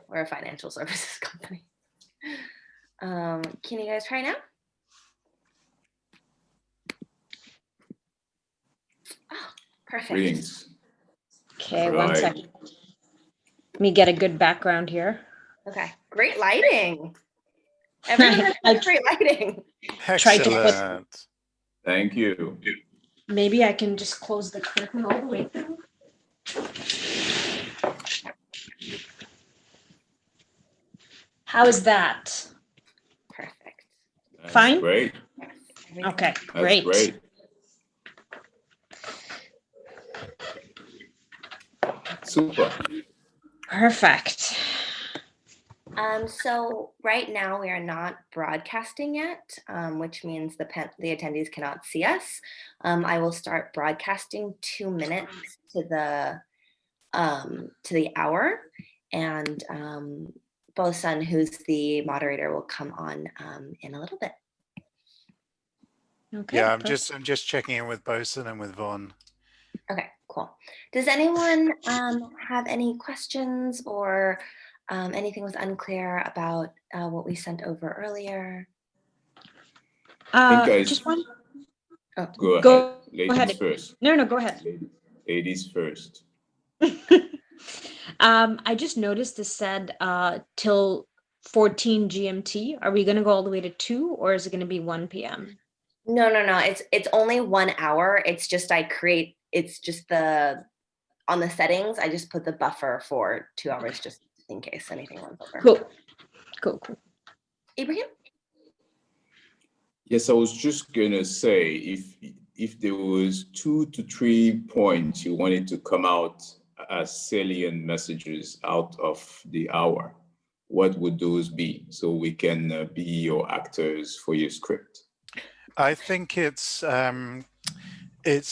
we're a financial services company. Can you guys try now? Oh, perfect. Greetings. Okay, one second. Let me get a good background here. Okay, great lighting. Everyone has great lighting. Excellent. Thank you. Maybe I can just close the curtain all the way through. How is that? Perfect. That's Fine? Great. Yes, Okay, That's great. great. Super. Perfect. So right now we are not broadcasting yet, which means the attendees cannot see us. I will start broadcasting 2 minutes to the hour, and Bosun, who's the moderator, will come on in a little bit. Okay. Yeah, I'm just checking in with Bosun and with Vaughn. Okay, cool. Does anyone have any questions or anything was unclear about what we sent over earlier? Just one. Oh. Go ahead. Go Ladies ahead. first. No, go ahead. Ladies first. I just noticed this said till 14 GMT. Are we going to go all the way to 2, or is it going to be 1 p.m.? No. It's only 1 hour. It's just on the settings, I just put the buffer for 2 hours just in case anything runs over. Cool. Ibrahim? Yes, I was just gonna say if there was 2 to 3 points you wanted to come out as salient messages out of the hour, what would those be? So we can be your actors for your script. I think it's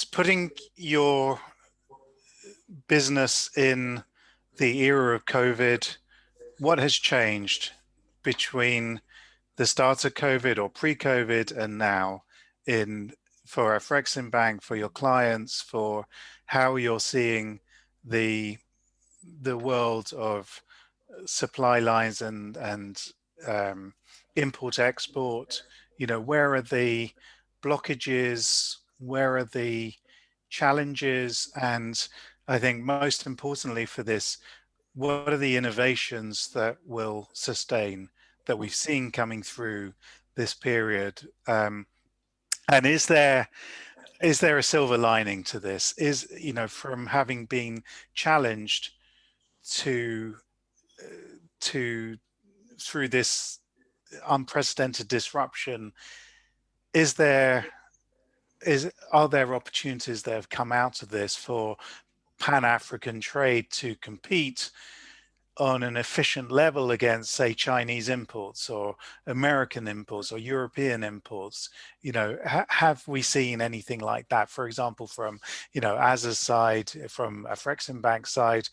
putting your business in the era of COVID. What has changed between the start of COVID or pre-COVID and now for Afreximbank, for your clients, for how you're seeing the world of supply lines and import export? Where are the blockages? Where are the challenges? And I think most importantly for this, what are the innovations that will sustain, that we've seen coming through this period? And is there a silver lining to this? From having been challenged through this unprecedented disruption, are there opportunities that have come out of this for Pan-African trade to compete on an efficient level against, say, Chinese imports or American imports or European imports? Have we seen anything like that, for example, from, AZA's side, from Afreximbank side,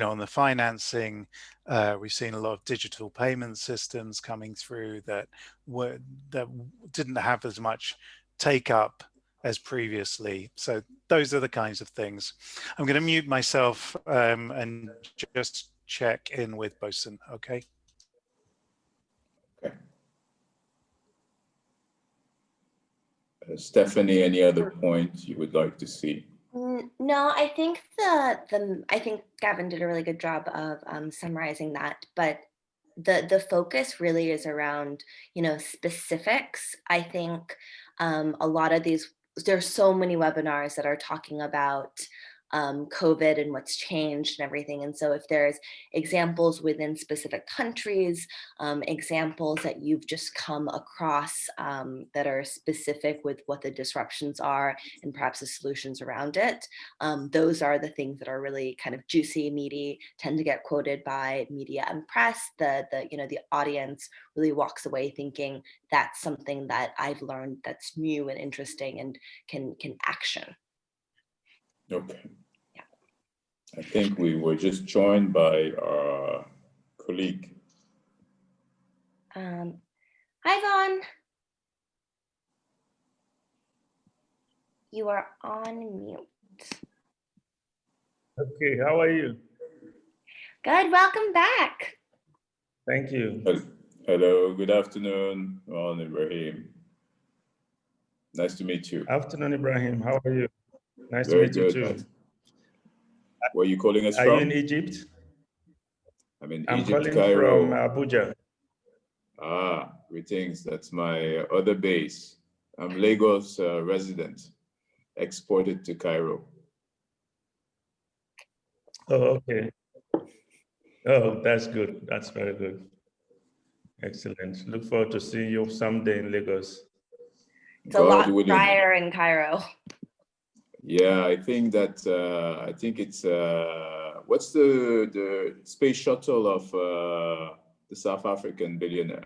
on the financing? We've seen a lot of digital payment systems coming through that didn't have as much take up as previously. So those are the kinds of things. I'm going to mute myself and just check in with Bosun, okay? Okay. Stephanie, any other points you would like to see? No, I think I think Gavin did a really good job of summarizing that, but the focus really is around, specifics. I think a lot of there's so many webinars that are talking about COVID and what's changed and everything. And so if there's examples within specific countries, examples that you've just come across that are specific with what the disruptions are and perhaps the solutions around it, those are the things that are really kind of juicy, meaty, tend to get quoted by media and press. The audience really walks away thinking that's something that I've learned that's new and interesting and can action. Okay. Yeah. I think we were just joined by our colleague. Hi, Vaughn. You are on mute. Okay, how are you? Good, welcome back. Thank you. Hello, good afternoon, Ron Ibrahim. Nice to meet you. Afternoon, Ibrahim. How are you? Nice to Very meet you good. too. Where are you calling us Are from? you in Egypt? I'm in I'm Egypt, calling Cairo. from Abuja. Ah, greetings. That's my other base. I'm Lagos resident, exported to Cairo. Oh, okay. Oh, that's good. That's very good. Excellent. Look forward to seeing you someday in Lagos. It's a God lot willing. drier in Cairo. Yeah, I think that it's what's the space shuttle of the South African billionaire?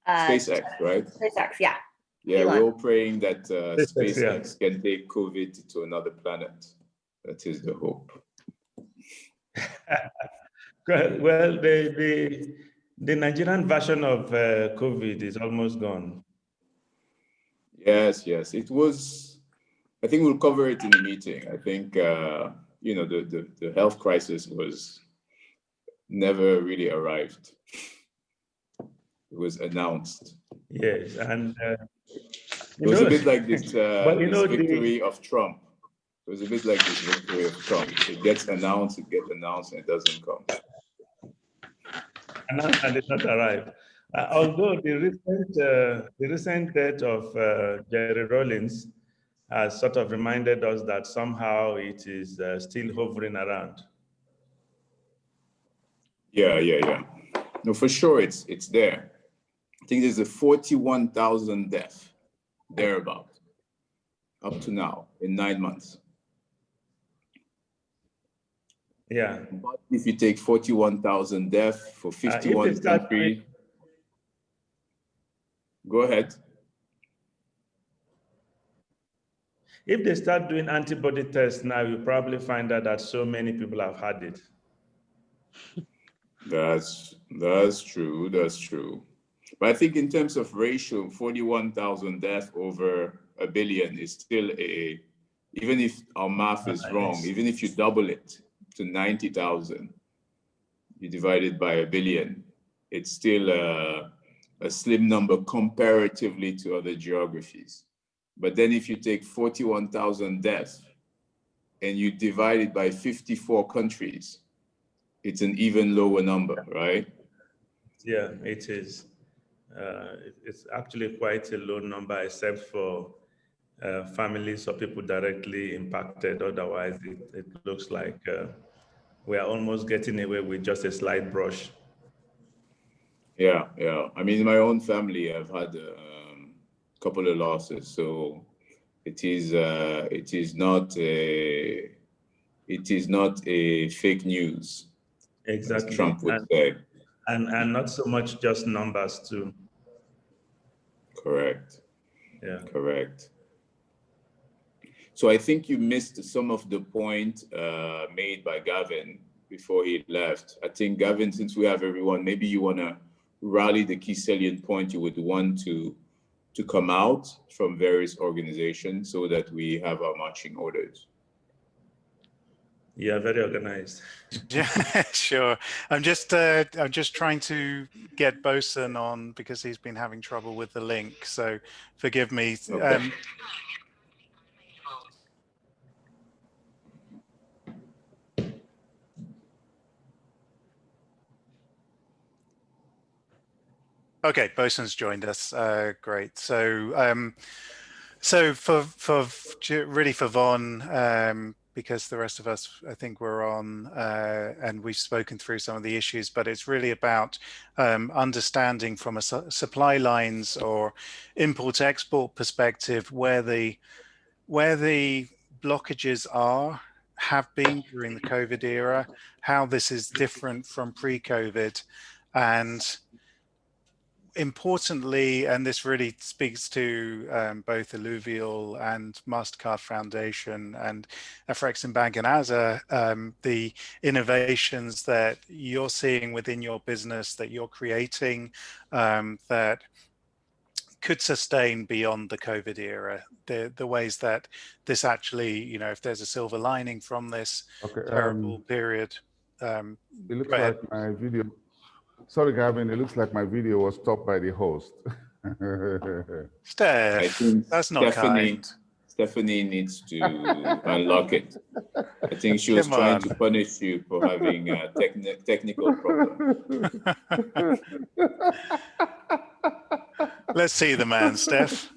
SpaceX, right? SpaceX, yeah. Yeah, Elon. we're all praying that SpaceX Yeah. can take COVID to another planet. That is the hope. Well, the Nigerian version of COVID is almost gone. Yes, it was. I think we'll cover it in the meeting. I think the health crisis was never really arrived. It was announced. Yes, and it was a bit like this but victory of Trump. It was a bit like this victory of Trump. It gets announced, and it doesn't come. And did not arrive. Although the recent death of Jerry Rawlings has sort of reminded us that somehow it is still hovering around. Yeah. No, for sure, it's there. I think there's a 41,000 death thereabout up to now in 9 months. Yeah. But if you take 41,000 death for 51 countries, go ahead. If they start doing antibody tests now, you'll probably find out that so many people have had it. That's true. That's true. But I think in terms of ratio, 41,000 deaths over a billion is still even if our math is wrong, even if you double it to 90,000, you divide it by a billion, it's still a slim number comparatively to other geographies. But then if you take 41,000 deaths and you divide it by 54 countries, it's an even lower number, right? Yeah, it is. It's actually quite a low number, except for families or people directly impacted. Otherwise, it looks like we are almost getting away with just a slight brush. Yeah. I mean, in my own family, I've had a couple of losses, so it is not a fake news, Exactly, as Trump would say. And not so much just numbers too. Correct. Yeah. Correct. So I think you missed some of the point made by Gavin before he left. I think, Gavin, since we have everyone, maybe you want to rally the key salient point you would want to come out from various organizations so that we have our marching orders. Yeah, very organized. Yeah, sure. I'm just trying to get Bosun on because he's been having trouble with the link. So forgive me. Okay. Okay, Bosun's joined us. Great. So for Von, because the rest of us, I think we're on, and we've spoken through some of the issues, but it's really about understanding from a supply lines or import-export perspective where the blockages have been during the COVID era, how this is different from pre-COVID, and importantly, and this really speaks to both Alluvial and Mastercard Foundation and Afreximbank and AZA, the innovations that you're seeing within your business, that you're creating, that could sustain beyond the COVID era, the ways that this actually, if there's a silver lining from this terrible period. It looks Go ahead. like my video Sorry, Gavin, it looks like my video was stopped by the host. I Steph, think that's not kind. Stephanie needs to unlock it. I think she was Come trying on. to punish you for having a technical problem. Let's see the man, Steph.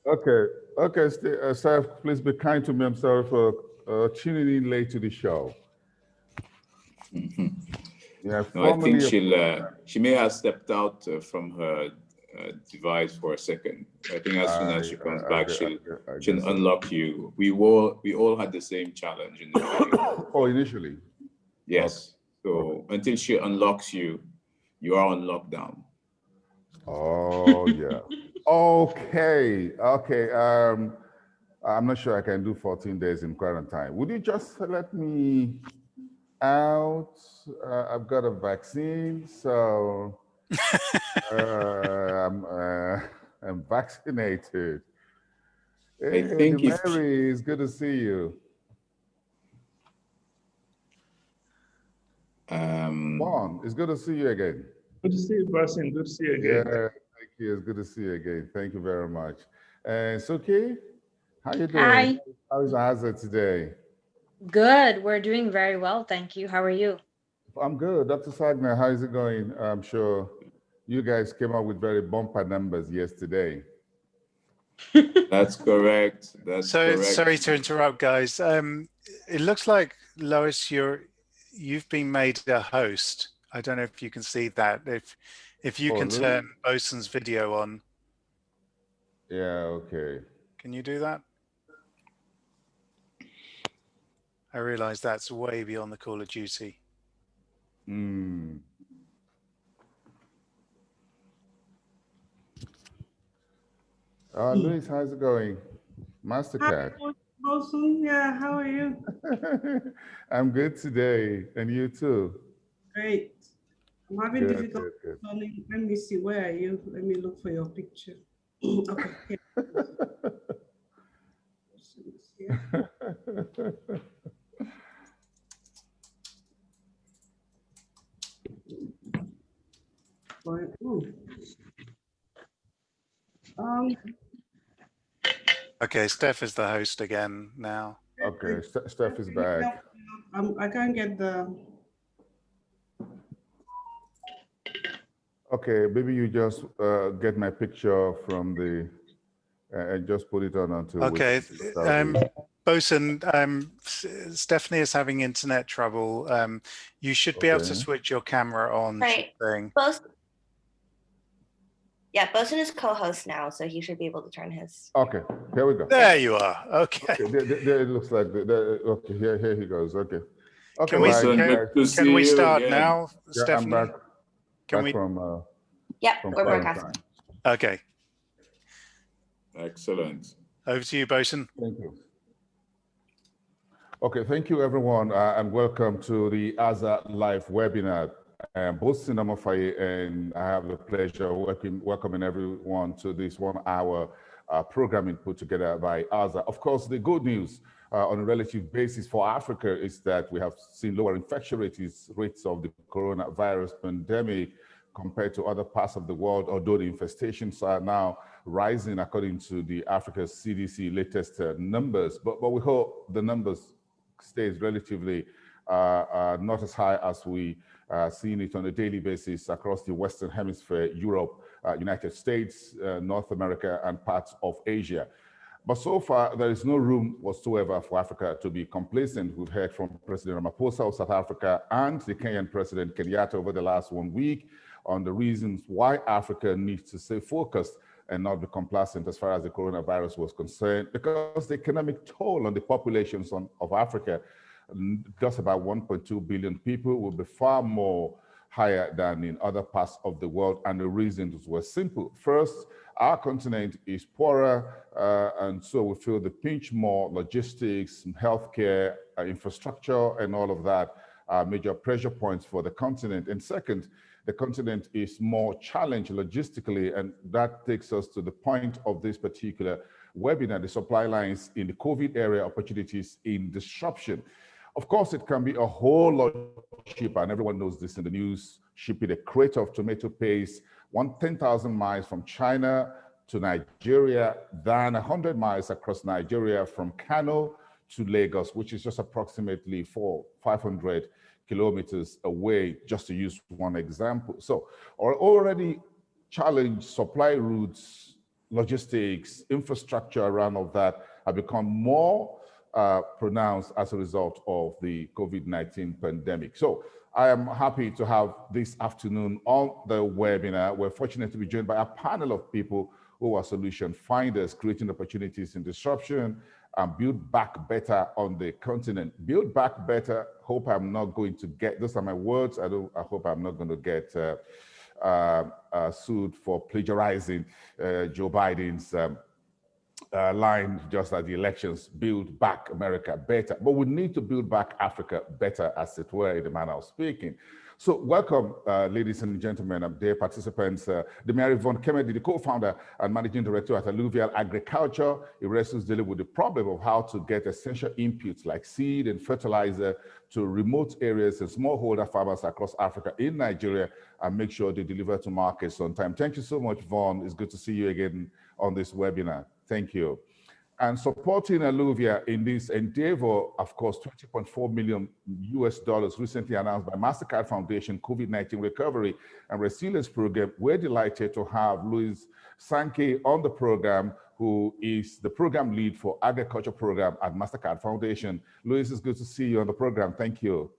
Okay, Steph, please be kind to me. I'm sorry for tuning in late to the show. Yeah, No, I think she may have stepped out from her device for a second. I think as soon as she comes back, she'll unlock you. We all had the same challenge in the beginning. Oh, initially? Yes. Okay. So until she unlocks you, you are on lockdown. Oh, yeah. Okay. I'm not sure I can do 14 days in quarantine. Would you just let me out? I've got a vaccine, so I'm vaccinated. Hey, I think Mary, it's good to see you. Juan, it's good to see you again. Good to see you, Basim. Good to see you again. Yeah, thank you. It's good to see you again. Thank you very much. And Suki, how you doing? Hi. How is AZA today? Good. We're doing very well. Thank you. How are you? I'm good. Dr. Sagna, how is it going? I'm sure you guys came up with very bumper numbers yesterday. That's correct. That's correct. Sorry to interrupt, guys. It looks like, Lois, you've been made a host. I don't know if you can see that. If you can turn Bosun's video on. Yeah, okay. Can you do that? I realize that's way beyond the call of duty. Luis, how's it going? Mastercard. Hi, Bosun. Yeah, how are you? I'm good today, and you too. Great. I'm having difficulty. Let me see. Where are you? Let me look for your picture. Okay. Here. Okay, Steph is the host again now. Okay, Steph is back. I can't get the. Okay, maybe you just get my picture from the and just put it on until. Okay, Bosun, Stephanie is having internet trouble. You should be able to switch your camera on. Right. Bosun is co-host now, so he should be able to turn his. Okay, here we go. There you are. Okay. There it looks like. Okay, here he goes. Okay. Can we start now, Stephanie? I'm back. We're broadcasting. Okay. Excellent. Over to you, Bosun. Thank you. Okay, thank you, everyone, and welcome to the AZA Live webinar. Bosun Amofaye, and I have the pleasure of welcoming everyone to this 1 hour programming put together by AZA. Of course, the good news on a relative basis for Africa is that we have seen lower infection rates of the coronavirus pandemic compared to other parts of the world, although the infestations are now rising according to the Africa CDC latest numbers. But we hope the numbers stays relatively not as high as we seeing it on a daily basis across the Western Hemisphere, Europe, United States, North America, and parts of Asia. But so far, there is no room whatsoever for Africa to be complacent. We've heard from President Ramaphosa of South Africa and the Kenyan President Kenyatta over the last 1 week on the reasons why Africa needs to stay focused and not be complacent as far as the coronavirus was concerned, because the economic toll on the populations of Africa, just about 1.2 billion people, will be far more higher than in other parts of the world. And the reasons were simple. First, our continent is poorer, and so we feel the pinch more. Logistics, healthcare, infrastructure, and all of that are major pressure points for the continent. And second, the continent is more challenged logistically, and that takes us to the point of this particular webinar, the supply lines in the COVID area, opportunities in disruption. Of course, it can be a whole lot cheaper, and everyone knows this in the news, shipping a crate of tomato paste 10,000 miles from China to Nigeria than 100 miles across Nigeria from Kano to Lagos, which is just approximately 500 kilometers away, just to use one example. So already challenged supply routes, logistics, infrastructure around all that have become more pronounced as a result of the COVID-19 pandemic. So I am happy to have this afternoon on the webinar. We're fortunate to be joined by a panel of people who are solution finders, creating opportunities in disruption, and build back better on the continent. Build back better. Hope I'm not going to get, those are my words. I hope I'm not going to get sued for plagiarizing Joe Biden's line just at the elections, build back America better. But we need to build back Africa better, as it were, in the manner of speaking. So welcome, ladies and gentlemen, dear participants. Demary Von Kennedy, the co-founder and managing director at Alluvial Agriculture. He wrestles daily with the problem of how to get essential inputs like seed and fertilizer to remote areas and smallholder farmers across Africa in Nigeria and make sure they deliver to markets on time. Thank you so much, Von. It's good to see you again on this webinar. Thank you. And supporting Alluvial in this endeavor, of course, $20.4 million recently announced by Mastercard Foundation COVID-19 Recovery and Resilience Program. We're delighted to have Louis Sankey on the program, who is the program lead for agriculture program at Mastercard Foundation. Louis, it's good to see you on the program. Thank you.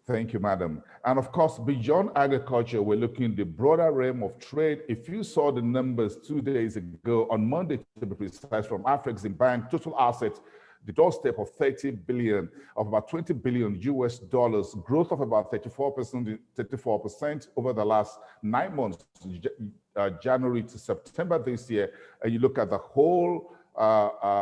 Thank you, madam. And of course, beyond agriculture, we're looking at the broader realm of trade. If you saw the numbers 2 days ago, on Monday to be precise, from Afreximbank, total assets, the doorstep of 30 billion, of about $20 billion, growth of about 34% over the last 9 months, January to September this year. And you look at the whole the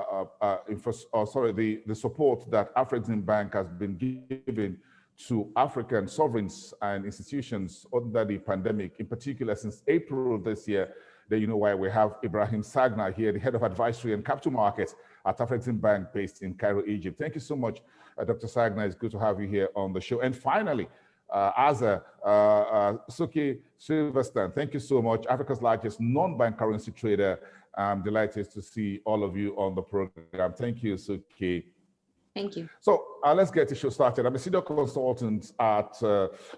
support that Afreximbank has been given to African sovereigns and institutions under the pandemic, in particular since April this year. Then you know why we have Ibrahim Sagna here, the head of advisory and capital markets at Afreximbank based in Cairo, Egypt. Thank you so much, Dr. Sagna. It's good to have you here on the show. And finally, AZA, Suki Silverstein, thank you so much, Africa's largest non-bank currency trader. I'm delighted to see all of you on the program. Thank you, Suki. Thank you. So let's get the show started. I'm a senior consultant at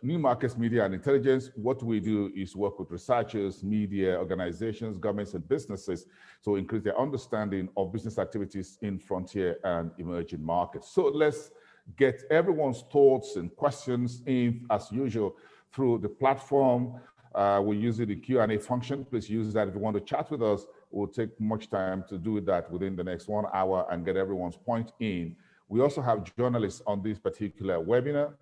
New Markets Media and Intelligence. What we do is work with researchers, media, organizations, governments, and businesses to increase their understanding of business activities in frontier and emerging markets. So let's get everyone's thoughts and questions in, as usual, through the platform. We're using the Q&A function. Please use that if you want to chat with us. We'll take much time to do that within the next 1 hour and get everyone's point in. We also have journalists on this particular webinar,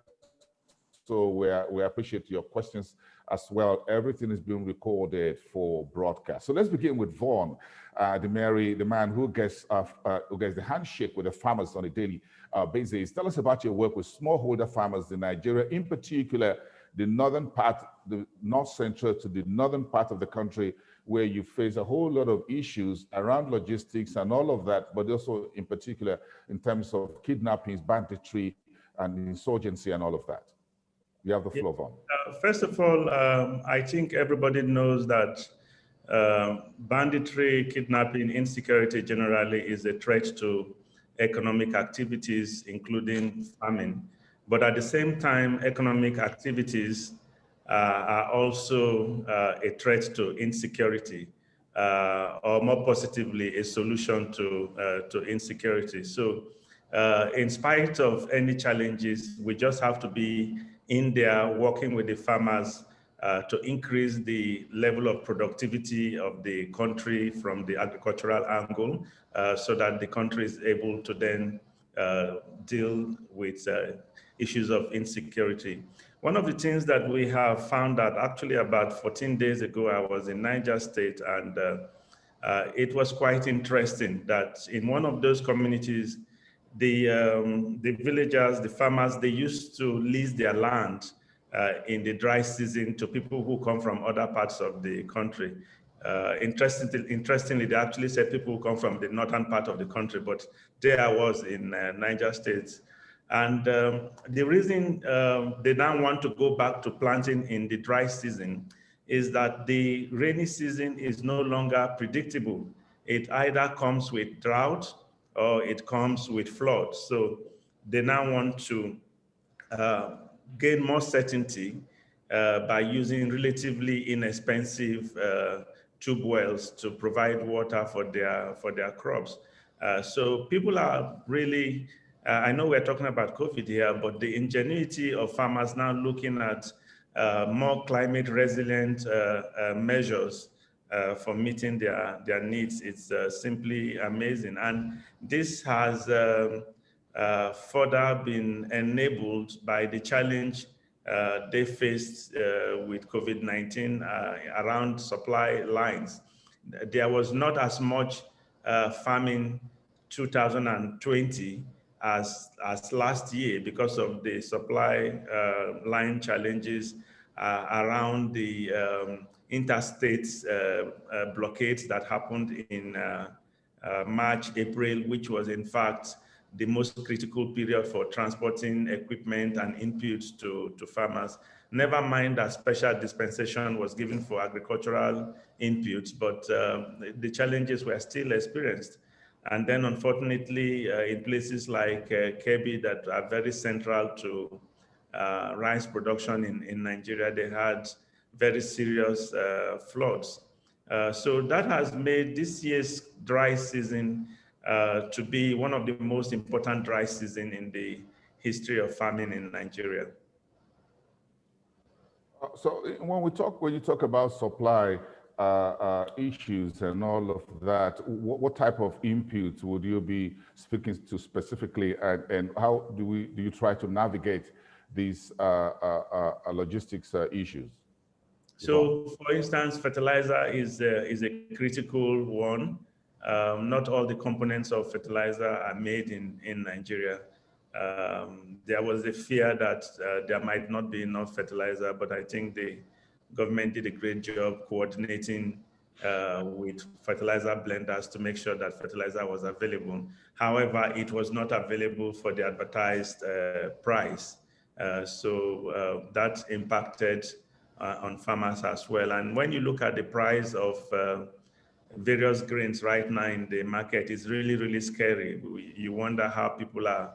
so we appreciate your questions as well. Everything is being recorded for broadcast. So let's begin with Vaughn, the man who gets the handshake with the farmers on a daily basis. Tell us about your work with smallholder farmers in Nigeria, in particular the northern part, the north central to the northern part of the country, where you face a whole lot of issues around logistics and all of that, but also in particular in terms of kidnappings, banditry, and insurgency and all of that. You have the floor, Vaughn. First of all, I think everybody knows that banditry, kidnapping, insecurity generally is a threat to economic activities, including farming. But at the same time, economic activities are also a threat to insecurity, or more positively, a solution to insecurity. So in spite of any challenges, we just have to be in there working with the farmers to increase the level of productivity of the country from the agricultural angle, so that the country is able to then deal with issues of insecurity. One of the things that we have found out, actually about 14 days ago, I was in Niger State, and it was quite interesting that in one of those communities, the villagers, the farmers, they used to lease their land in the dry season to people who come from other parts of the country. Interestingly, they actually said people who come from the northern part of the country, but there I was in Niger State, And the reason they now want to go back to planting in the dry season is that the rainy season is no longer predictable. It either comes with drought or it comes with flood. So they now want to gain more certainty by using relatively inexpensive tube wells to provide water for their crops. So people are really, I know we're talking about COVID here, but the ingenuity of farmers now looking at more climate resilient measures for meeting their needs, it's simply amazing. And this has further been enabled by the challenge they faced with COVID-19 around supply lines. There was not as much farming 2020 as last year because of the supply line challenges around the interstate blockades that happened in March, April, which was in fact the most critical period for transporting equipment and inputs to farmers. Never mind that special dispensation was given for agricultural inputs, but the challenges were still experienced. And then unfortunately, in places like Kebbi that are very central to rice production in Nigeria, they had very serious floods. So that has made this year's dry season to be one of the most important dry season in the history of farming in Nigeria. So when you talk about supply issues and all of that, what type of inputs would you be speaking to specifically, and how do you try to navigate these logistics issues? So, for instance, fertilizer is a critical one. Not all the components of fertilizer are made in Nigeria. There was a fear that there might not be enough fertilizer, but I think the government did a great job coordinating with fertilizer blenders to make sure that fertilizer was available. However, it was not available for the advertised price. So that impacted on farmers as well. And when you look at the price of various grains right now in the market, it's really, really scary. You wonder how people are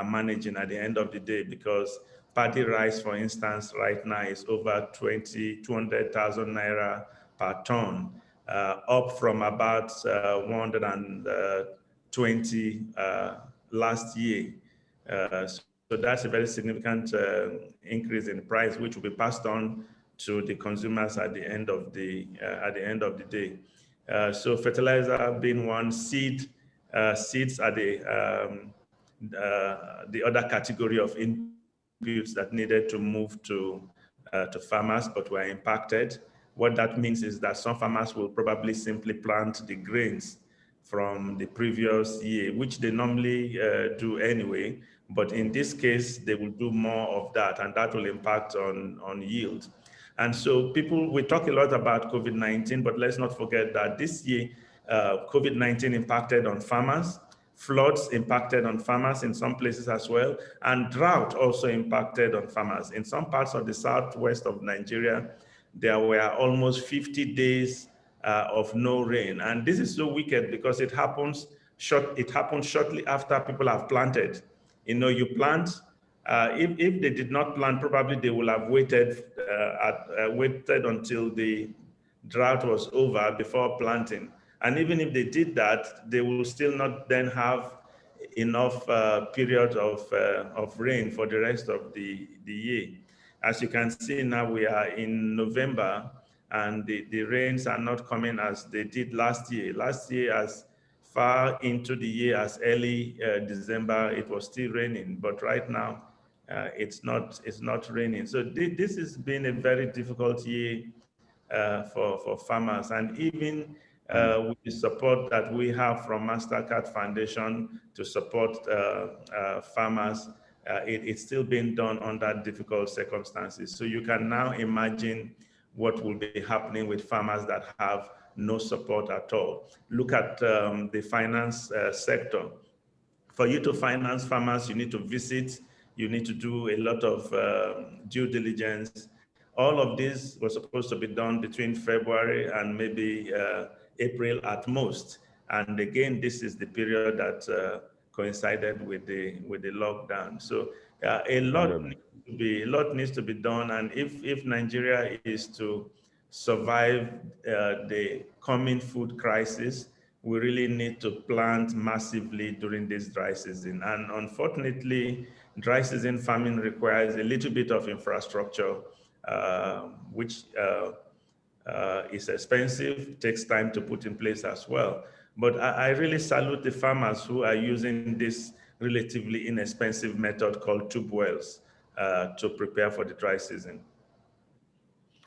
managing at the end of the day, because paddy rice, for instance, right now is over 200,000 naira per ton, up from about 120 last year. So that's a very significant increase in price, which will be passed on to the consumers at the end of the day. So fertilizer being one, seeds are the other category of inputs that needed to move to farmers, but were impacted. What that means is that some farmers will probably simply plant the grains from the previous year, which they normally do anyway. But in this case, they will do more of that, and that will impact on yield. And so we talk a lot about COVID-19, but let's not forget that this year, COVID-19 impacted on farmers, floods impacted on farmers in some places as well, and drought also impacted on farmers. In some parts of the southwest of Nigeria, there were almost 50 days of no rain. And this is so wicked because it happens shortly after people have planted. You know, you plant, if they did not plant, probably they will have waited until the drought was over before planting. And even if they did that, they will still not then have enough period of rain for the rest of the year. As you can see now, we are in November, and the rains are not coming as they did last year. Last year, as far into the year as early December, it was still raining, but right now it's not raining. So this has been a very difficult year for farmers, and even with the support that we have from Mastercard Foundation to support farmers, it's still being done under difficult circumstances. So you can now imagine what will be happening with farmers that have no support at all. Look at the finance sector. For you to finance farmers, you need to visit, you need to do a lot of due diligence. All of this was supposed to be done between February and maybe April at most. And again, this is the period that coincided with the lockdown. So a lot needs to be done. And if Nigeria is to survive the coming food crisis, we really need to plant massively during this dry season. And unfortunately, dry season farming requires a little bit of infrastructure, which is expensive, takes time to put in place as well. But I really salute the farmers who are using this relatively inexpensive method called tube wells to prepare for the dry season.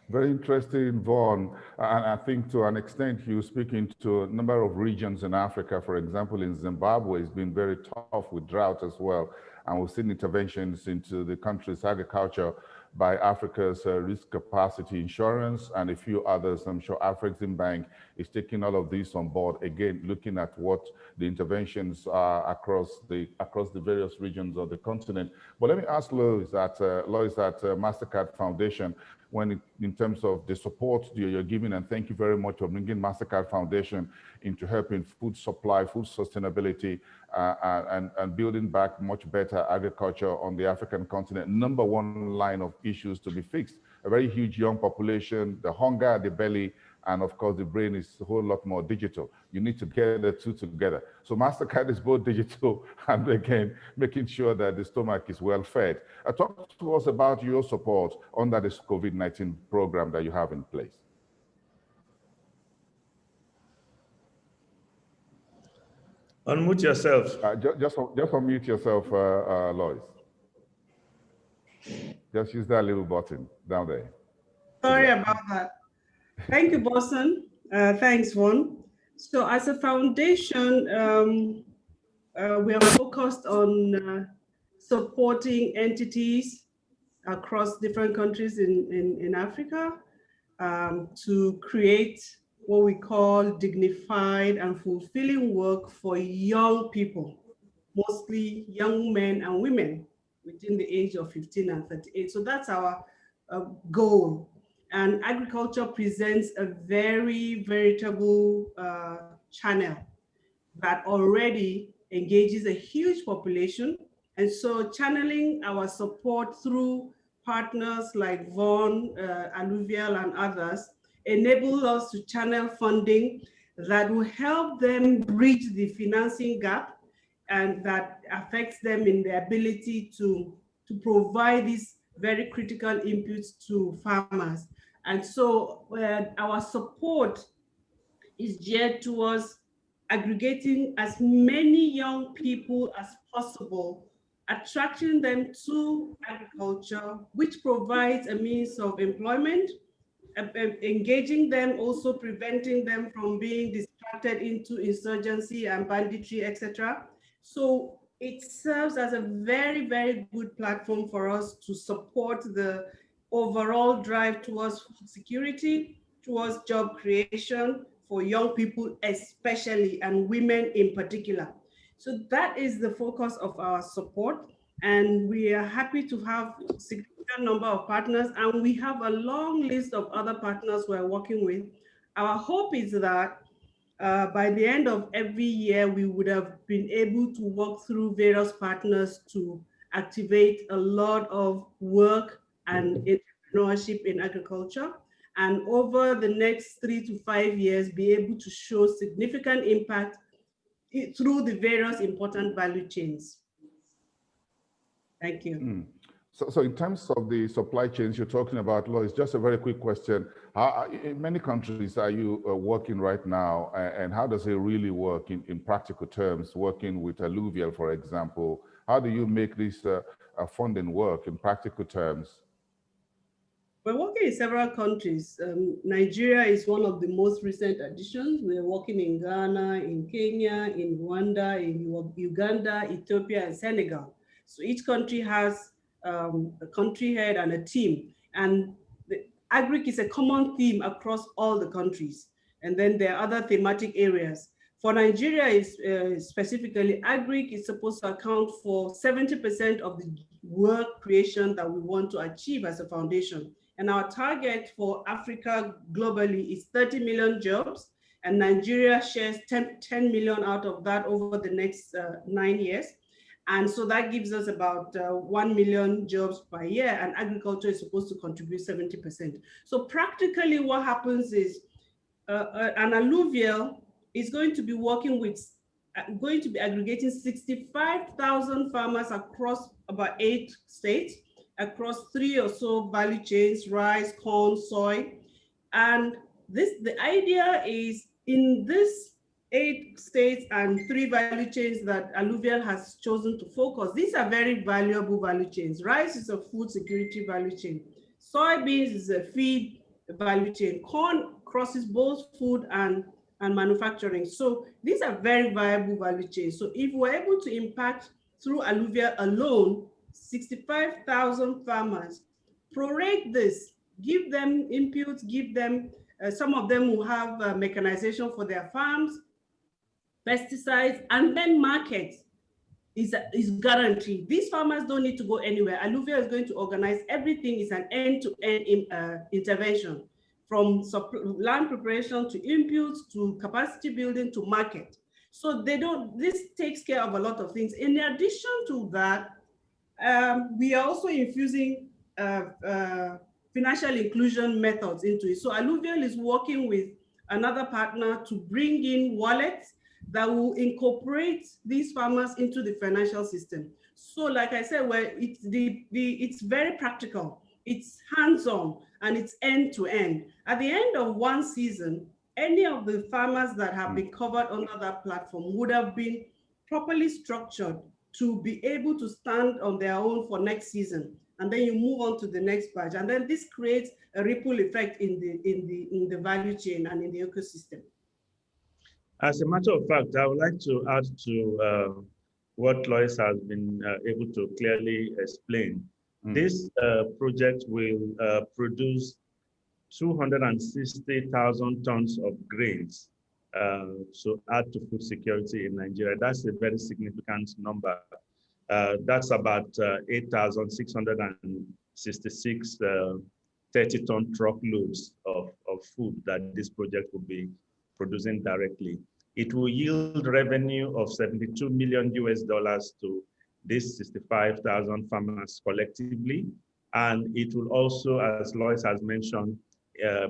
Very interesting, Vaughan. And I think to an extent, you speaking to a number of regions in Africa. For example, in Zimbabwe, it's been very tough with drought as well. And we've seen interventions into the country's agriculture by Africa's risk capacity insurance and a few others. I'm sure Afreximbank is taking all of this on board, again, looking at what the interventions are across the various regions of the continent. But let me ask Lois at Mastercard Foundation, in terms of the support you're giving, and thank you very much for bringing Mastercard Foundation into helping food supply, food sustainability, and building back much better agriculture on the African continent. Number one line of issues to be fixed: a very huge young population, the hunger at the belly, and of course the brain is a whole lot more digital. You need to get the two together. So Mastercard is both digital and again making sure that the stomach is well fed. Talk to us about your support under this COVID-19 program that you have in place. Unmute yourself. Just unmute yourself, Lois. Just use that little button down there. Sorry about that. Thank you, Boson. Thanks, Vaughan. So as a foundation, we are focused on supporting entities across different countries in Africa to create what we call dignified and fulfilling work for young people, mostly young men and women within the age of 15 and 38. So that's our goal. And agriculture presents a very veritable channel that already engages a huge population. And so channeling our support through partners like Vaughan, Alluvial, and others enable us to channel funding that will help them bridge the financing gap and that affects them in the ability to provide these very critical inputs to farmers. And so our support is geared towards aggregating as many young people as possible, attracting them to agriculture, which provides a means of employment, engaging them, also preventing them from being distracted into insurgency and banditry, etc. So it serves as a very, very good platform for us to support the overall drive towards food security, towards job creation for young people especially, and women in particular. So that is the focus of our support. And we are happy to have a significant number of partners, and we have a long list of other partners we're working with. Our hope is that by the end of every year, we would have been able to work through various partners to activate a lot of work and entrepreneurship in agriculture. And over the next 3 to 5 years, be able to show significant impact through the various important value chains. Thank you. So in terms of the supply chains you're talking about, Lois, just a very quick question. In many countries are you working right now, and how does it really work in practical terms, working with Alluvial, for example? How do you make this funding work in practical terms? We're working in several countries. Nigeria is one of the most recent additions. We're working in Ghana, in Kenya, in Rwanda, in Uganda, Ethiopia, and Senegal. So each country has a country head and a team. And the agric is a common theme across all the countries. And then there are other thematic areas. For Nigeria, specifically, agric is supposed to account for 70% of the work creation that we want to achieve as a foundation. And our target for Africa globally is 30 million jobs, and Nigeria shares 10 million out of that over the next 9 years. And so that gives us about 1 million jobs per year, and agriculture is supposed to contribute 70%. So practically what happens is an alluvial is going to be working with, going to be aggregating 65,000 farmers across about 8 states, across 3 or so value chains: rice, corn, soy. And the idea is, in this 8 states and 3 value chains that Alluvial has chosen to focus, these are very valuable value chains. Rice is a food security value chain. Soybeans is a feed value chain. Corn crosses both food and manufacturing. So these are very viable value chains. So if we're able to impact through Alluvial alone 65,000 farmers, prorate this, give them inputs, give them, some of them will have mechanization for their farms, pesticides, and then market is guaranteed. These farmers don't need to go anywhere. Alluvial is going to organize everything. It's an end-to-end intervention, from land preparation to inputs to capacity building to market. So this takes care of a lot of things. In addition to that, we are also infusing financial inclusion methods into it. So Alluvial is working with another partner to bring in wallets that will incorporate these farmers into the financial system. So like I said, it's very practical, it's hands-on, and it's end-to-end. At the end of one season, any of the farmers that have been covered under that platform would have been properly structured to be able to stand on their own for next season. And then you move on to the next batch. And then this creates a ripple effect in the value chain and in the ecosystem. As a matter of fact, I would like to add to what Lois has been able to clearly explain. This project will produce 260,000 tons of grains, so add to food security in Nigeria. That's a very significant number. That's about 8,666 30-ton truckloads of food that this project will be producing directly. It will yield revenue of $72 million to these 65,000 farmers collectively. And it will also, as Lois has mentioned,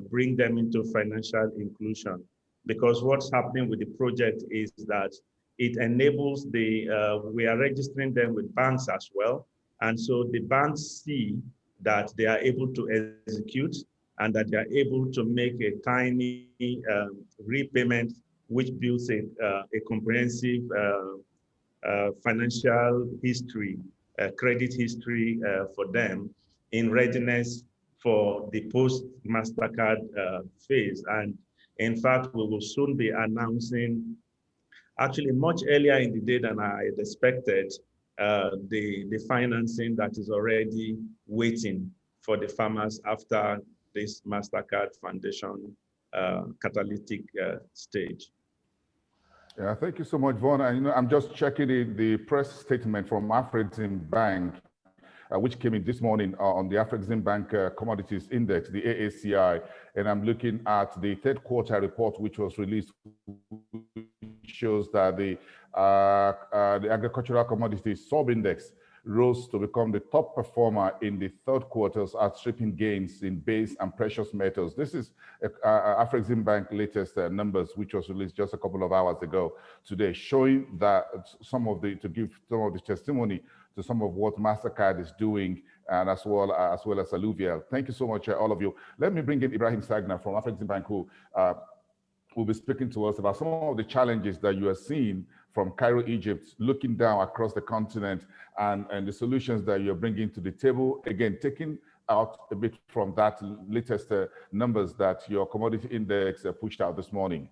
bring them into financial inclusion. Because what's happening with the project is that it enables we are registering them with banks as well. And so the banks see that they are able to execute and that they are able to make a tiny repayment, which builds a comprehensive financial history, credit history for them in readiness for the post-Mastercard phase. And in fact, we will soon be announcing, actually much earlier in the day than I had expected, the financing that is already waiting for the farmers after this Mastercard Foundation catalytic stage. Yeah, thank you so much, Vaughn. And, I'm just checking the press statement from Afreximbank, which came in this morning on the Afreximbank Commodities Index, the AACI, and I'm looking at the third quarter report, which was released, which shows that the agricultural commodities sub-index rose to become the top performer in the third quarters, outstripping gains in base and precious metals. This is Afreximbank latest numbers, which was released just a couple of hours ago today, showing that to give some of the testimony to some of what Mastercard is doing, and as well as Alluvial. Thank you so much, all of you. Let me bring in Ibrahim Sagna from Afreximbank, who will be speaking to us about some of the challenges that you are seeing from Cairo, Egypt, looking down across the continent, and the solutions that you're bringing to the table. Again, taking out a bit from that latest numbers that your commodity index pushed out this morning.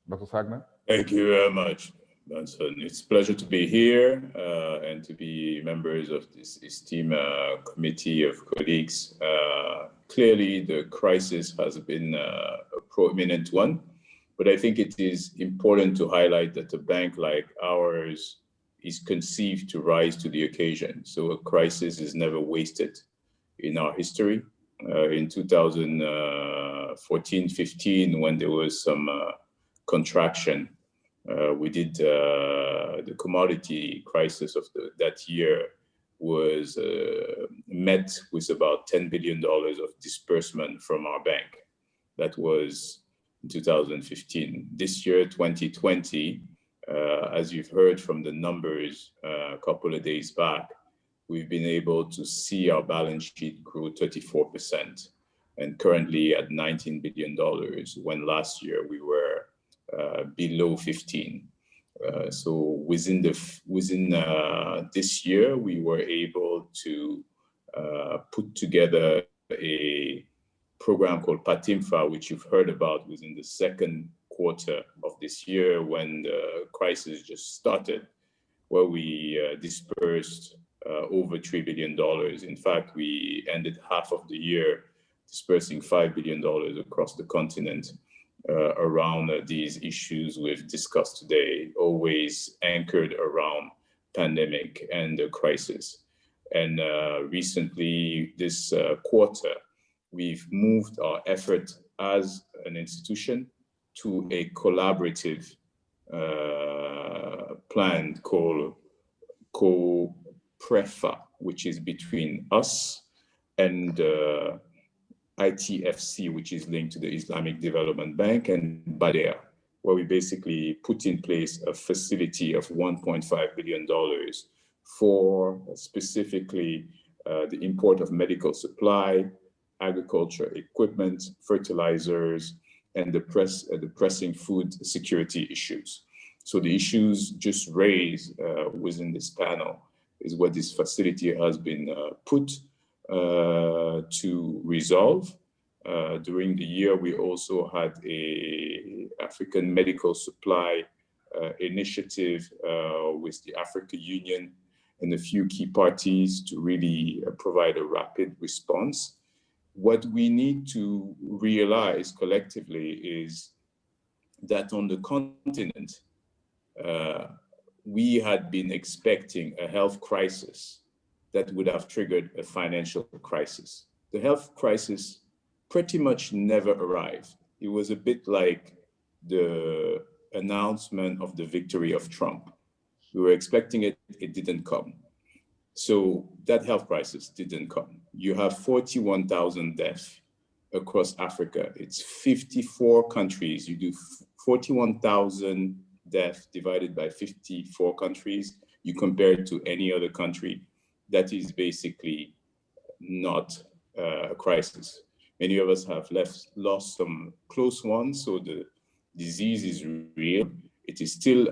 Dr. Sagna? Thank you very much, Benson. It's a pleasure to be here and to be members of this esteemed committee of colleagues. Clearly, the crisis has been a prominent one, But I think it is important to highlight that a bank like ours is conceived to rise to the occasion. So a crisis is never wasted in our history. In 2014-15, when there was some contraction, we did the commodity crisis of that year was met with about $10 billion of disbursement from our bank. That was in 2015. This year, 2020, as you've heard from the numbers a couple of days back, we've been able to see our balance sheet grow 34% and currently at $19 billion, when last year we were below 15. So within this year, we were able to put together a program called Patimfa, which you've heard about, within the second quarter of this year when the crisis just started, where we dispersed over $3 billion. In fact, we ended half of the year dispersing $5 billion across the continent around these issues we've discussed today, always anchored around pandemic and the crisis. And recently, this quarter, we've moved our effort as an institution to a collaborative plan called COPREFA, which is between us and ITFC, which is linked to the Islamic Development Bank, and BADEA, where we basically put in place a facility of $1.5 billion for specifically the import of medical supply, agriculture equipment, fertilizers, and the pressing food security issues. So the issues just raised within this panel is what this facility has been put to resolve. During the year, we also had a African medical supply initiative with the African Union and a few key parties to really provide a rapid response. What we need to realize collectively is that on the continent, we had been expecting a health crisis that would have triggered a financial crisis. The health crisis pretty much never arrived. It was a bit like the announcement of the victory of Trump. We were expecting it, it didn't come. So that health crisis didn't come. You have 41,000 deaths across Africa. It's 54 countries. You do 41,000 deaths divided by 54 countries. You compare it to any other country. That is basically not a crisis. Many of us have lost some close ones, so the disease is real. It is still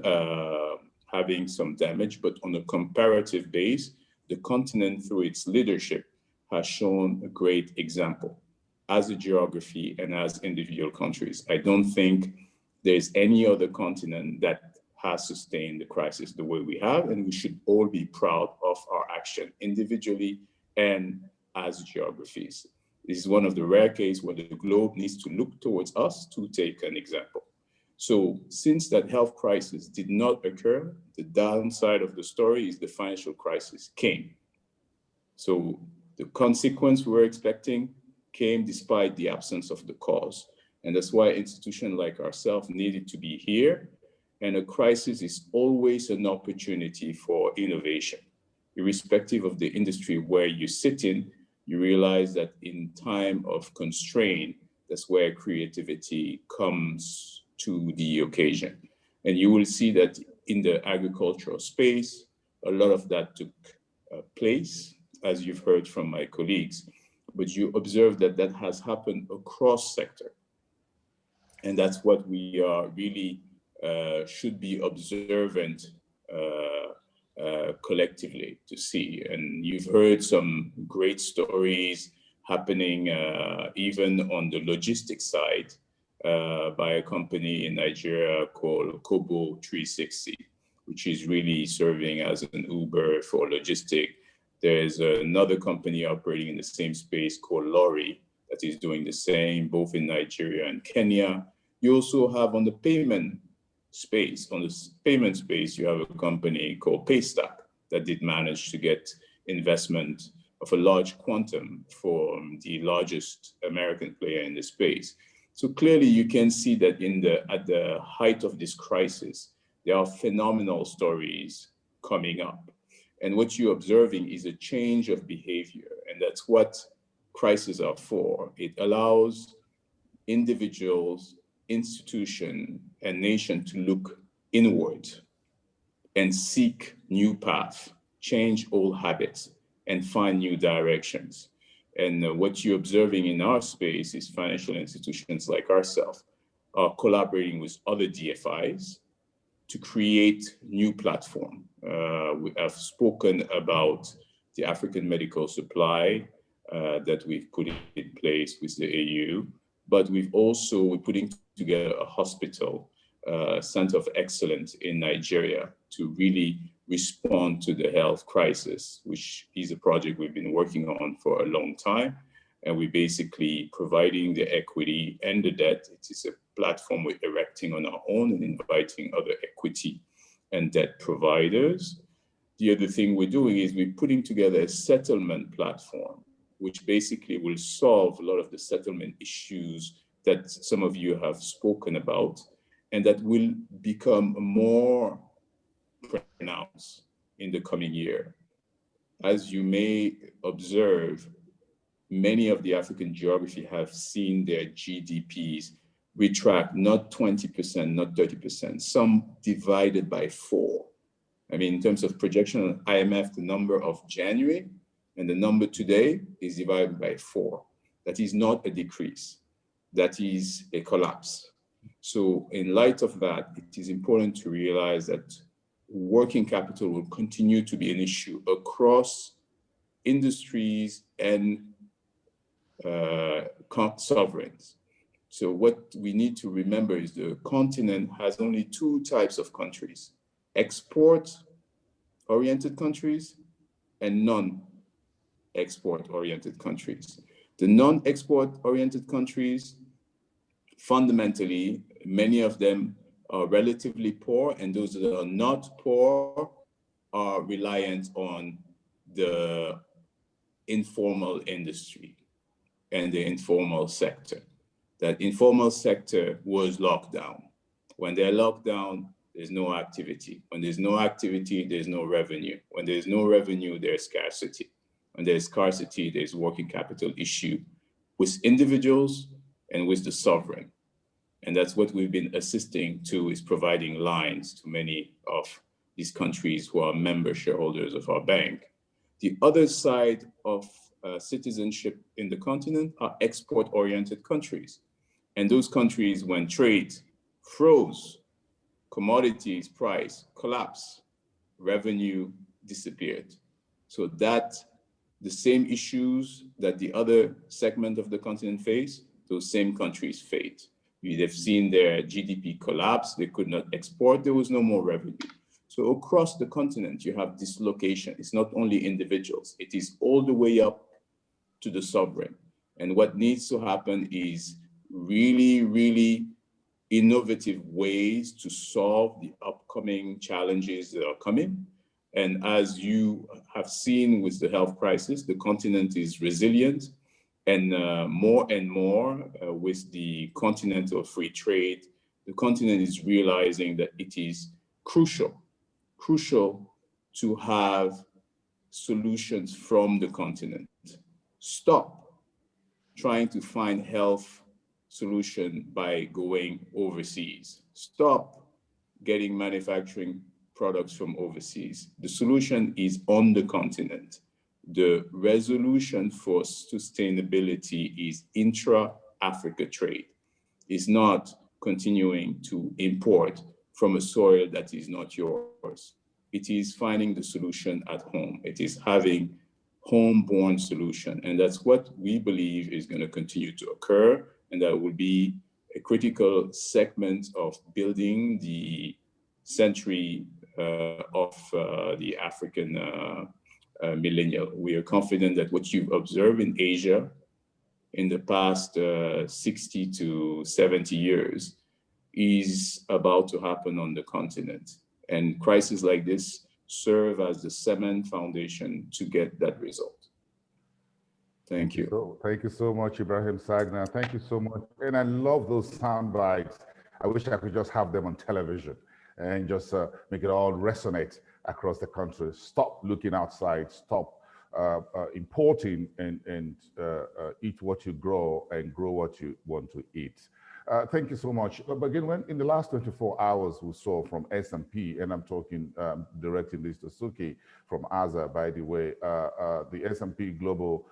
having some damage, but on a comparative base, the continent, through its leadership, has shown a great example as a geography and as individual countries. I don't think there's any other continent that has sustained the crisis the way we have, and we should all be proud of our action individually and as geographies. This is one of the rare cases where the globe needs to look towards us to take an example. So since that health crisis did not occur, the downside of the story is the financial crisis came. So the consequence we were expecting came despite the absence of the cause. And that's why institutions like ourselves needed to be here. And a crisis is always an opportunity for innovation. Irrespective of the industry where you sit in, you realize that in time of constraint, that's where creativity comes to the occasion. And you will see that in the agricultural space, a lot of that took place, as you've heard from my colleagues, but you observe that that has happened across sector. And that's what we are really should be observant collectively to see. And you've heard some great stories happening even on the logistics side by a company in Nigeria called Kobo 360, which is really serving as an Uber for logistics. There's another company operating in the same space called Lorry that is doing the same, both in Nigeria and Kenya. You also have on the payment space, you have a company called Paystack that did manage to get investment of a large quantum from the largest American player in the space. So clearly you can see that at the height of this crisis, there are phenomenal stories coming up. And what you're observing is a change of behavior. And that's what crises are for. It allows individuals, institution, and nation to look inward and seek new paths, change old habits, and find new directions. And what you're observing in our space is financial institutions like ourselves are collaborating with other DFIs to create new platform. We have spoken about the African medical supply that we've put in place with the AU, but we're putting together a hospital center of excellence in Nigeria to really respond to the health crisis, which is a project we've been working on for a long time. And we're basically providing the equity and the debt. It is a platform we're erecting on our own and inviting other equity and debt providers. The other thing we're doing is we're putting together a settlement platform, which basically will solve a lot of the settlement issues that some of you have spoken about, and that will become more pronounced in the coming year. As you may observe, many of the African geography have seen their GDPs retract, not 20%, not 30%, some divided by 4. I mean, in terms of projection on IMF, the number of January and the number today is divided by 4. That is not a decrease. That is a collapse. So in light of that, it is important to realize that working capital will continue to be an issue across industries and sovereigns. So what we need to remember is the continent has only 2 types of countries: export-oriented countries and non-export-oriented countries. The non-export-oriented countries, fundamentally, many of them are relatively poor, and those that are not poor are reliant on the informal industry and the informal sector. That informal sector was locked down. When they're locked down, there's no activity. When there's no activity, there's no revenue. When there's no revenue, there's scarcity. When there's scarcity, there's working capital issue with individuals and with the sovereign. And that's what we've been assisting to, is providing lines to many of these countries who are member shareholders of our bank. The other side of citizenship in the continent are export-oriented countries. And those countries, when trade froze, commodities price collapsed, revenue disappeared. So that the same issues that the other segment of the continent face, those same countries face. They've seen their GDP collapse, they could not export, there was no more revenue. So across the continent, you have dislocation. It's not only individuals, it is all the way up to the sovereign. And what needs to happen is really, really innovative ways to solve the upcoming challenges that are coming. And as you have seen with the health crisis, the continent is resilient. And more with the continental free trade, the continent is realizing that it is crucial to have solutions from the continent. Stop trying to find health solution by going overseas. Stop getting manufacturing products from overseas. The solution is on the continent. The resolution for sustainability is intra-Africa trade. It's not continuing to import from a soil that is not yours. It is finding the solution at home. It is having homeborn solution. And that's what we believe is going to continue to occur. And that will be a critical segment of building the century of the African millennial. We are confident that what you've observed in Asia in the past 60 to 70 years is about to happen on the continent. And crises like this serve as the cement foundation to get that result. Thank you. So, thank you so much, Ibrahim Sagna. Thank you so much. And I love those sound bites. I wish I could just have them on television and just make it all resonate across the country. Stop looking outside. Stop importing and eat what you grow and grow what you want to eat. Thank you so much. But again, when in the last 24 hours we saw from S&P, and I'm talking directing this to Suki from AZA, by the way, the S&P Global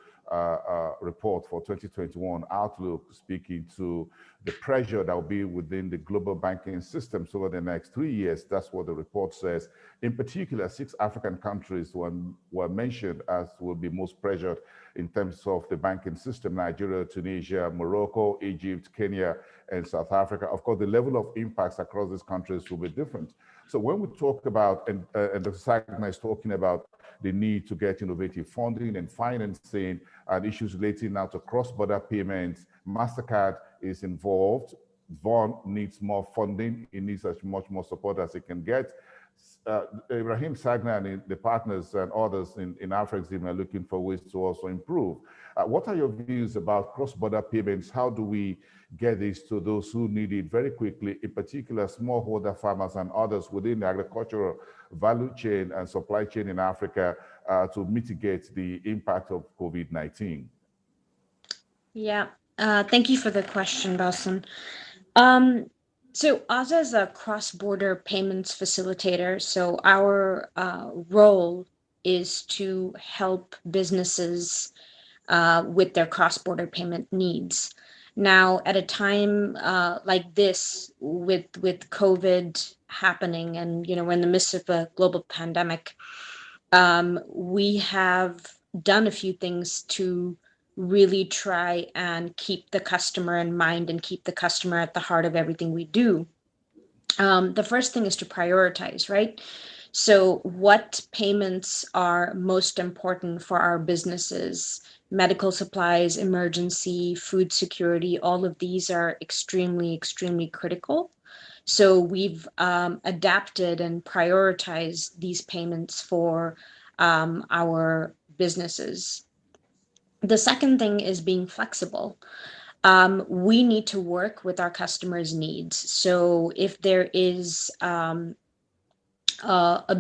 report for 2021 outlook, speaking to the pressure that will be within the global banking systems over the next 3 years. That's what the report says. In particular, 6 African countries were mentioned as will be most pressured in terms of the banking system: Nigeria, Tunisia, Morocco, Egypt, Kenya, and South Africa. Of course, the level of impacts across these countries will be different. So when we talk about, and Dr. Sagna is talking about the need to get innovative funding and financing and issues relating now to cross-border payments, Mastercard is involved. Vaughan needs more funding. It needs as much more support as it can get. Ibrahim Sagna and the partners and others in Afreximbank are looking for ways to also improve. What are your views about cross-border payments? How do we get this to those who need it very quickly, in particular smallholder farmers and others within the agricultural value chain and supply chain in Africa to mitigate the impact of COVID-19? Yeah, thank you for the question, Belson. So AZA is a cross-border payments facilitator. So our role is to help businesses with their cross-border payment needs. Now, at a time like this, with COVID happening, and we're in the midst of a global pandemic, we have done a few things to really try and keep the customer in mind and keep the customer at the heart of everything we do. The first thing is to prioritize, right? So what payments are most important for our businesses? Medical supplies, emergency, food security, all of these are extremely, extremely critical. So we've adapted and prioritized these payments for our businesses. The second thing is being flexible. We need to work with our customers' needs. So if there is a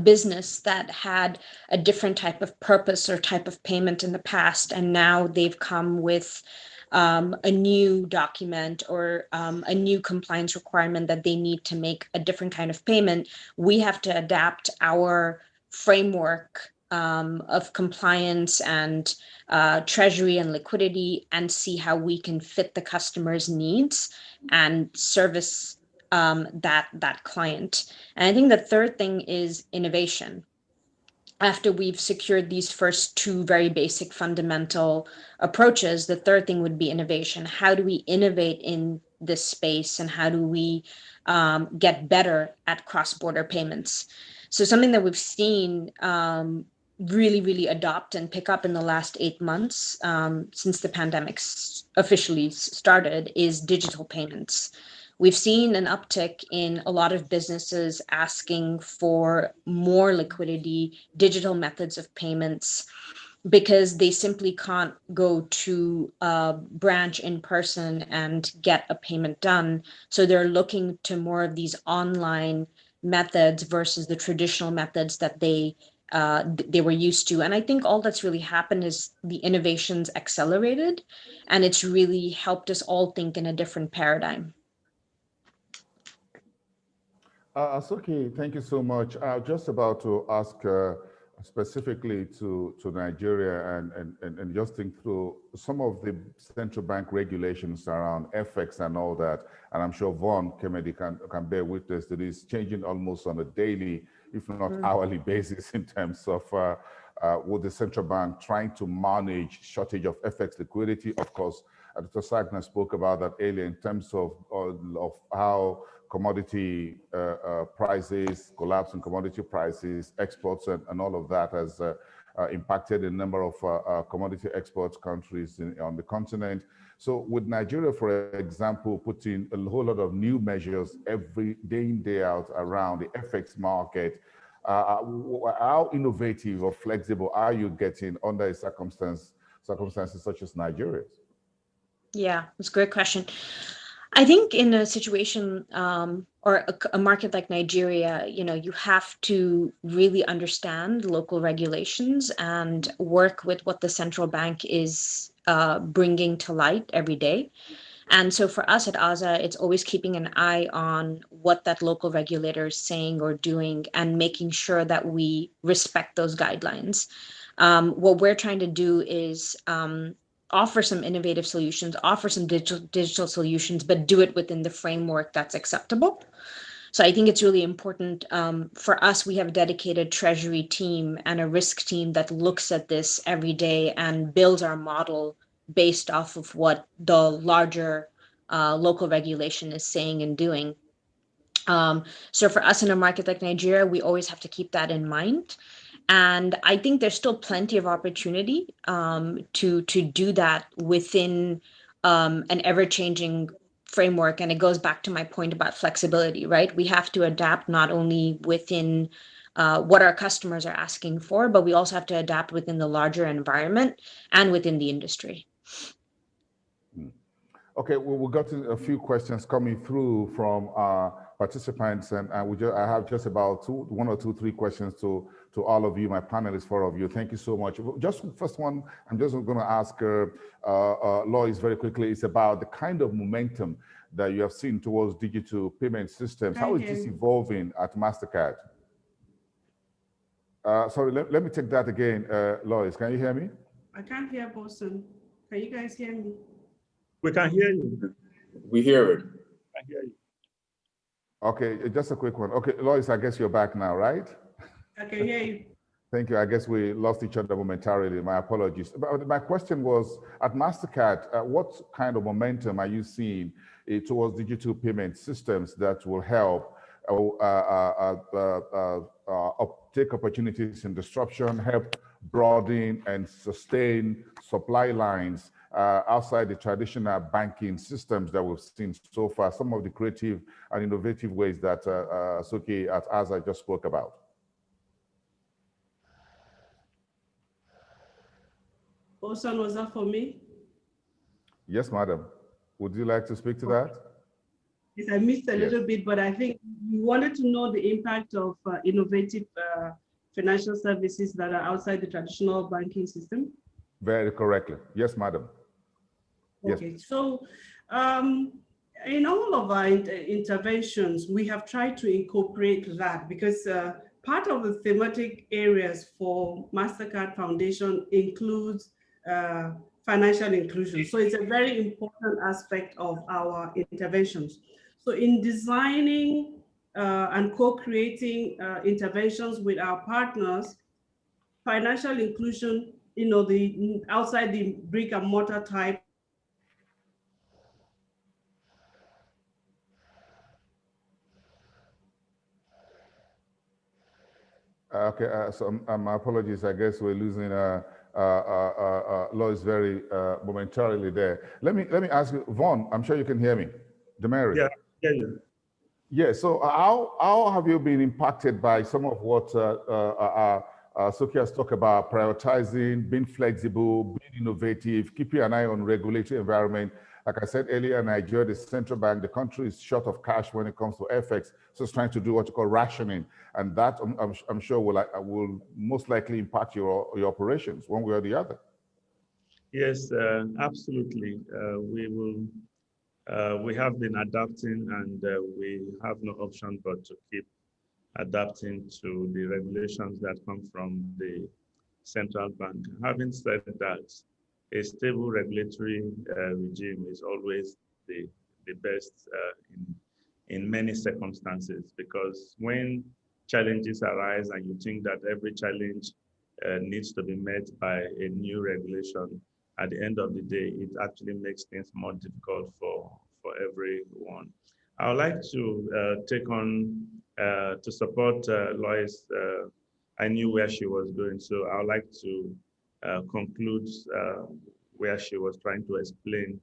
business that had a different type of purpose or type of payment in the past, and now they've come with a new document or a new compliance requirement that they need to make a different kind of payment, we have to adapt our framework of compliance and treasury and liquidity and see how we can fit the customer's needs and service that client. And I think the third thing is innovation. After we've secured these first two very basic fundamental approaches, the third thing would be innovation. How do we innovate in this space, and how do we get better at cross-border payments? So something that we've seen really, really adopt and pick up in the last 8 months since the pandemic officially started is digital payments. We've seen an uptick in a lot of businesses asking for more liquidity, digital methods of payments, because they simply can't go to a branch in person and get a payment done. So they're looking to more of these online methods versus the traditional methods that they were used to. And I think all that's really happened is the innovations accelerated, and it's really helped us all think in a different paradigm. Asuki, thank you so much. Just about to ask specifically to Nigeria and just think through some of the central bank regulations around FX and all that. And I'm sure Vaughan Kemedi can bear witness to this changing almost on a daily, if not hourly basis in terms of with the central bank trying to manage shortage of FX liquidity. Of course, Dr. Sagna spoke about that earlier in terms of how commodity prices, collapse in commodity prices, exports, and all of that has impacted a number of commodity export countries on the continent. So with Nigeria, for example, putting a whole lot of new measures every day in, day out around the FX market, how innovative or flexible are you getting under circumstances such as Nigeria's? Yeah, it's a great question. I think in a situation or a market like Nigeria, you have to really understand local regulations and work with what the central bank is bringing to light every day. And so for us at AZA, it's always keeping an eye on what that local regulator is saying or doing and making sure that we respect those guidelines. What we're trying to do is offer some innovative solutions, offer some digital solutions, but do it within the framework that's acceptable. So I think it's really important for us. We have a dedicated treasury team and a risk team that looks at this every day and builds our model based off of what the larger local regulation is saying and doing. So for us in a market like Nigeria, we always have to keep that in mind. And I think there's still plenty of opportunity to do that within an ever-changing framework. And it goes back to my point about flexibility, right? We have to adapt not only within what our customers are asking for, but we also have to adapt within the larger environment and within the industry. Okay, well, we've gotten a few questions coming through from participants, and I have just about one or two, three questions to all of you, my panelists, four of you. Thank you so much. Just first one, I'm just going to ask Lois very quickly. It's about the kind of momentum that you have seen towards digital payment systems. How is this evolving at Mastercard? Sorry, let me take that again, Lois. Can you hear me? I can't hear Boston. Can you guys hear me? We can hear you. We hear it. I hear you. Okay, just a quick one. Okay, Lois, I guess you're back now, right? I can hear you. Thank you. I guess we lost each other momentarily. My apologies. But my question was, at Mastercard, what kind of momentum are you seeing towards digital payment systems that will help take opportunities in disruption, help broaden and sustain supply lines outside the traditional banking systems that we've seen so far, some of the creative and innovative ways that Suki at AZA just spoke about? Boston, was that for me? Yes, madam. Would you like to speak to that? Yes, I missed a little bit, but I think you wanted to know the impact of innovative financial services that are outside the traditional banking system. Very correctly. Yes, madam. Okay, yes. So in all of our interventions, we have tried to incorporate that because part of the thematic areas for Mastercard Foundation includes financial inclusion. So it's a very important aspect of our interventions. So in designing and co-creating interventions with our partners, financial inclusion, the outside the brick and mortar type. Okay, so my apologies. I guess we're losing Lois very momentarily there. Let me ask you, Vaughn. I'm sure you can hear me. Demary. Yeah, hear you. Yeah. So how have you been impacted by some of what Suki has talked about, prioritizing, being flexible, being innovative, keeping an eye on regulatory environment? Like I said earlier, Nigeria, the central bank, the country is short of cash when it comes to FX, so it's trying to do what you call rationing, and that I'm sure will most likely impact your operations one way or the other. Yes, absolutely. We have been adapting, and we have no option but to keep adapting to the regulations that come from the central bank. Having said that, a stable regulatory regime is always the best in many circumstances, because when challenges arise and you think that every challenge needs to be met by a new regulation, at the end of the day, it actually makes things more difficult for everyone. I would like to take on to support Lois. I knew where she was going, so I would like to conclude where she was trying to explain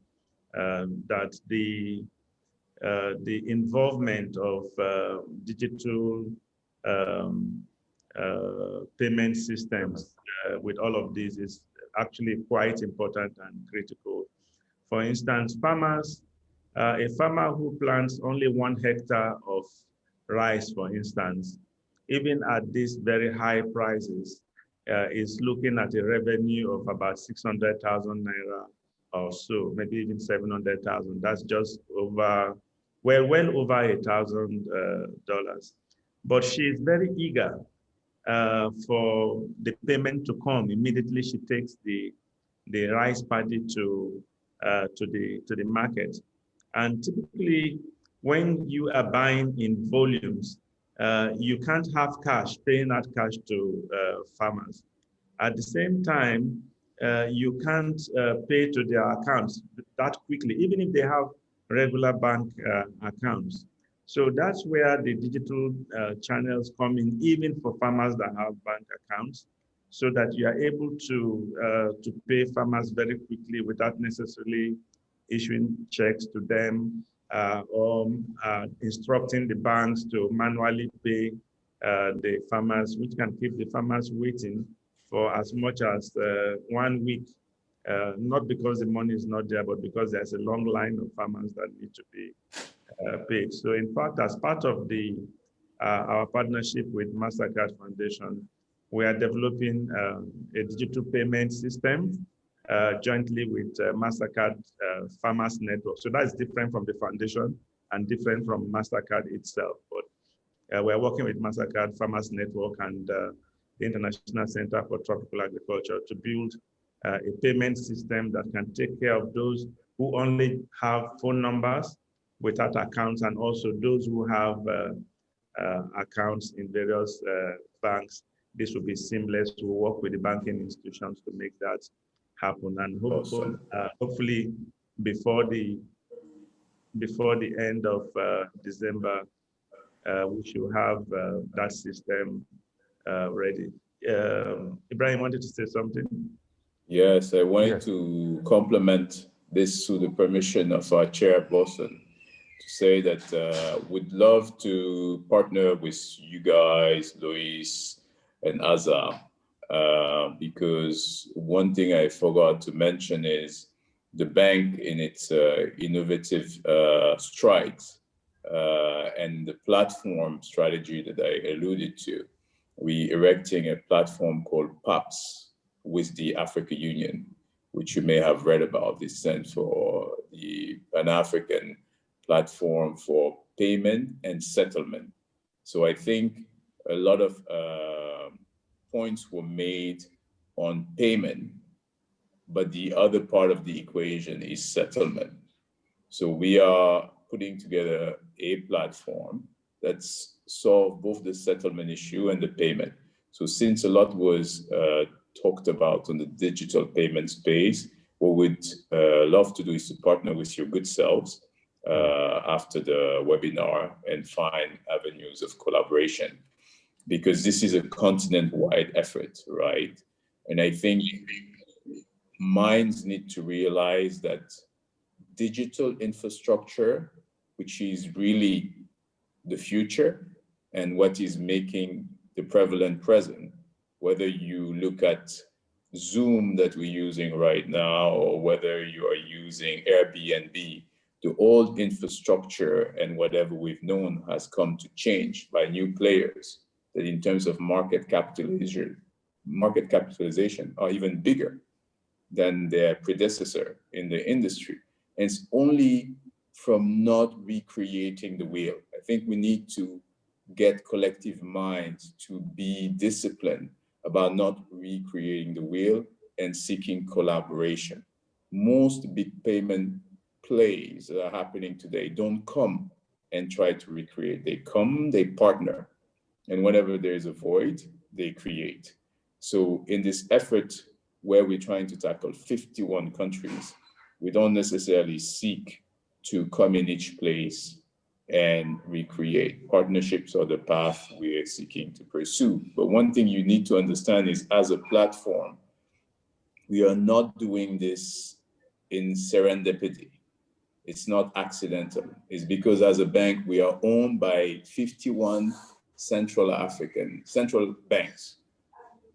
that the involvement of digital payment systems with all of this is actually quite important and critical. For instance, farmers, a farmer who plants only 1 hectare of rice, for instance, even at these very high prices, is looking at a revenue of about 600,000 naira or so, maybe even 700,000. That's just over, well over $1,000. But she is very eager for the payment to come immediately. She takes the rice paddy to the market. And typically, when you are buying in volumes, you can't have cash, paying out cash to farmers. At the same time, you can't pay to their accounts that quickly, even if they have regular bank accounts. So that's where the digital channels come in, even for farmers that have bank accounts, so that you are able to pay farmers very quickly without necessarily issuing checks to them or instructing the banks to manually pay the farmers, which can keep the farmers waiting for as much as 1 week, not because the money is not there, but because there's a long line of farmers that need to be paid. So in fact, as part of our partnership with Mastercard Foundation, we are developing a digital payment system jointly with Mastercard Farmers Network. So that's different from the foundation and different from Mastercard itself. But we're working with Mastercard Farmers Network and the International Center for Tropical Agriculture to build a payment system that can take care of those who only have phone numbers without accounts, and also those who have accounts in various banks. This will be seamless. To work with the banking institutions to make that happen, and hopefully before the end of December, we should have that system ready. Ibrahim wanted to say something. Yes, I wanted to complement this through the permission of our chair, Boston, to say that we'd love to partner with you guys, Luis and AZA, because one thing I forgot to mention is the bank in its innovative strides and the platform strategy that I alluded to. We erecting a platform called PAPS with the African Union, which you may have read about. This stands for the Pan-African Platform for Payment and Settlement. So I think a lot of points were made on payment, but the other part of the equation is settlement. So we are putting together a platform that's solve both the settlement issue and the payment. So since a lot was talked about on the digital payment space, what we'd love to do is to partner with your good selves after the webinar and find avenues of collaboration, because this is a continent-wide effort, right? And I think minds need to realize that digital infrastructure, which is really the future and what is making the prevalent present, whether you look at Zoom that we're using right now, or whether you are using Airbnb, the old infrastructure and whatever we've known has come to change by new players that in terms of market capitalization are even bigger than their predecessor in the industry. And it's only from not recreating the wheel. I think we need to get collective minds to be disciplined about not recreating the wheel and seeking collaboration. Most big payment plays that are happening today don't come and try to recreate. They come, they partner. And whenever there is a void, they create. So in this effort where we're trying to tackle 51 countries, we don't necessarily seek to come in each place and recreate. Partnerships are the path we are seeking to pursue. But one thing you need to understand is, as a platform, we are not doing this in serendipity. It's not accidental. It's because as a bank, we are owned by 51 central banks.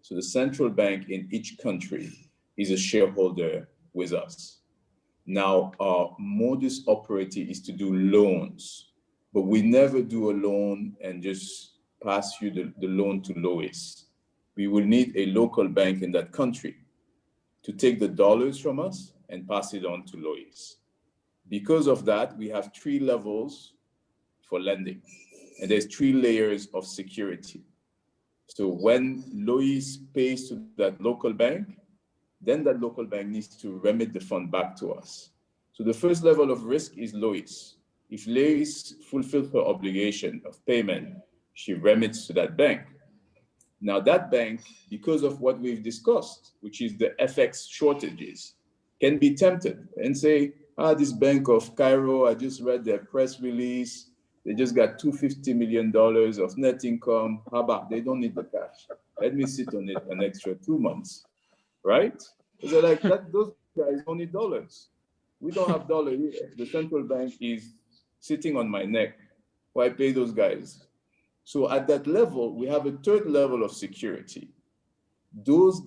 So the central bank in each country is a shareholder with us. Now, our modus operandi is to do loans, but we never do a loan and just pass you the loan to Lois. We will need a local bank in that country to take the dollars from us and pass it on to Lois. Because of that, we have 3 levels for lending, and there's 3 layers of security. So when Lois pays to that local bank, then that local bank needs to remit the fund back to us. So the first level of risk is Lois. If Lois fulfills her obligation of payment, she remits to that bank. Now that bank, because of what we've discussed, which is the FX shortages, can be tempted and say, this Bank of Cairo, I just read their press release. They just got $250 million of net income. How about they don't need the cash? Let me sit on it an extra 2 months, right? They're like, those guys don't need dollars. We don't have dollars here. The central bank is sitting on my neck. Why pay those guys? So at that level, we have a 3rd level of security. Those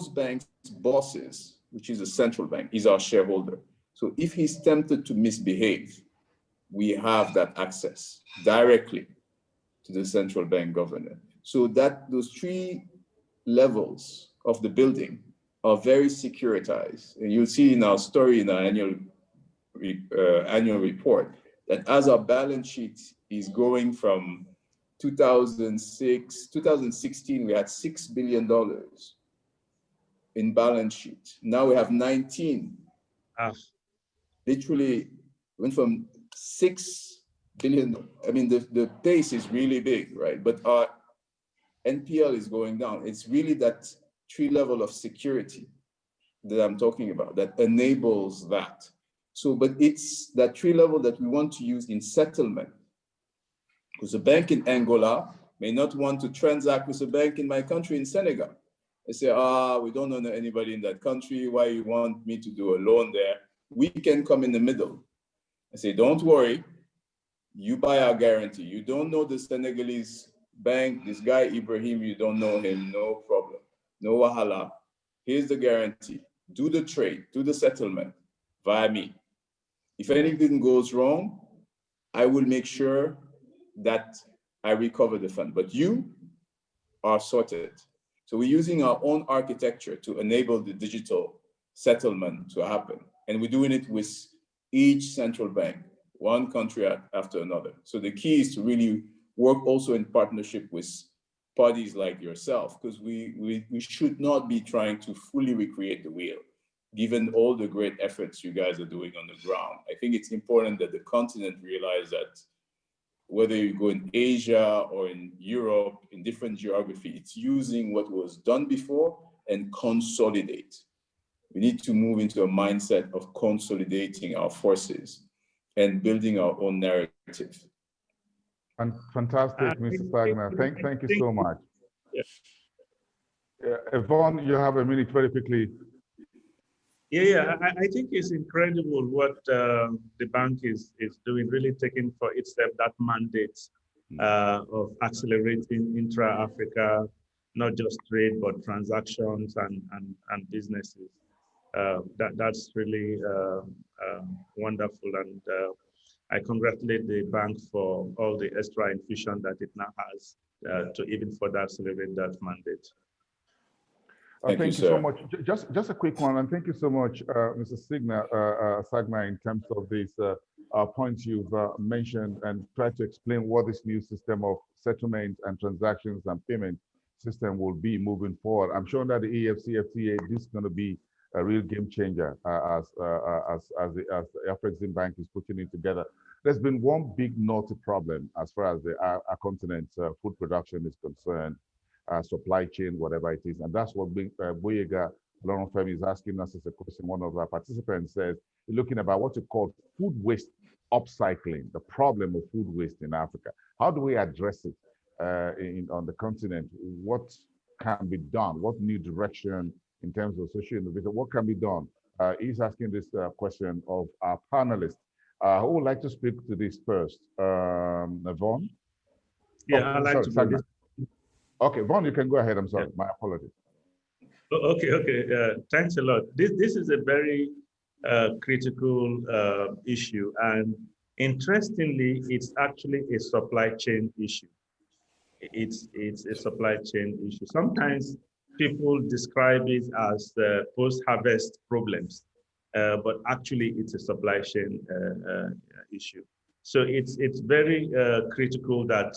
banks' bosses, which is the central bank, is our shareholder. So if he's tempted to misbehave, we have that access directly to the central bank governor. So that those 3 levels of the building are very securitized. And you'll see in our story in our annual report that as our balance sheet is growing from 2016, we had $6 billion in balance sheet. Now we have 19. Literally went from 6 billion. I mean, the pace is really big, right? But our NPL is going down. It's really that 3 level of security that I'm talking about that enables that. So, but it's that 3 level that we want to use in settlement. Because a bank in Angola may not want to transact with a bank in my country in Senegal. They say, we don't know anybody in that country. Why you want me to do a loan there? We can come in the middle. I say, don't worry. You buy our guarantee. You don't know the Senegalese bank, this guy Ibrahim, you don't know him, no problem. No wahala. Here's the guarantee. Do the trade, do the settlement via me. If anything goes wrong, I will make sure that I recover the fund, but you are sorted. So we're using our own architecture to enable the digital settlement to happen. And we're doing it with each central bank, one country after another. So the key is to really work also in partnership with parties like yourself, because we should not be trying to fully recreate the wheel, given all the great efforts you guys are doing on the ground. I think it's important that the continent realize that whether you go in Asia or in Europe, in different geography, it's using what was done before and consolidate. We need to move into a mindset of consolidating our forces and building our own narrative. Fantastic, Mr. Sagna. Thank you so much. Yvonne, you have a minute very quickly. I think it's incredible what the bank is doing, really taking for itself that mandate of accelerating intra-Africa, not just trade, but transactions and businesses. That's really wonderful. And I congratulate the bank for all the extra infusion that it now has to even further accelerate that mandate. Thank you so much. Just a quick one, and thank you so much, Mr. Sagna, in terms of these points you've mentioned and tried to explain what this new system of settlement and transactions and payment system will be moving forward. I'm sure that the EFCFTA is going to be a real game changer as the Afreximbank is putting it together. There's been one big knotty problem as far as our continent's food production is concerned. Supply chain, whatever it is. And that's what Boyega Lauren is asking us as a question. One of our participants says, looking about what you call food waste upcycling, the problem of food waste in Africa. How do we address it on the continent? What can be done? What new direction in terms of social innovation? What can be done? He's asking this question of our panelists. Who would like to speak to this first? Vaughn? Yeah, I'd like to go. Okay, Vaughn, you can go ahead. I'm sorry. Yeah. My apologies. Okay. Thanks a lot. This is a very critical issue, and interestingly, it's actually a supply chain issue. It's a supply chain issue. Sometimes people describe it as post-harvest problems, but actually it's a supply chain issue. So it's very critical that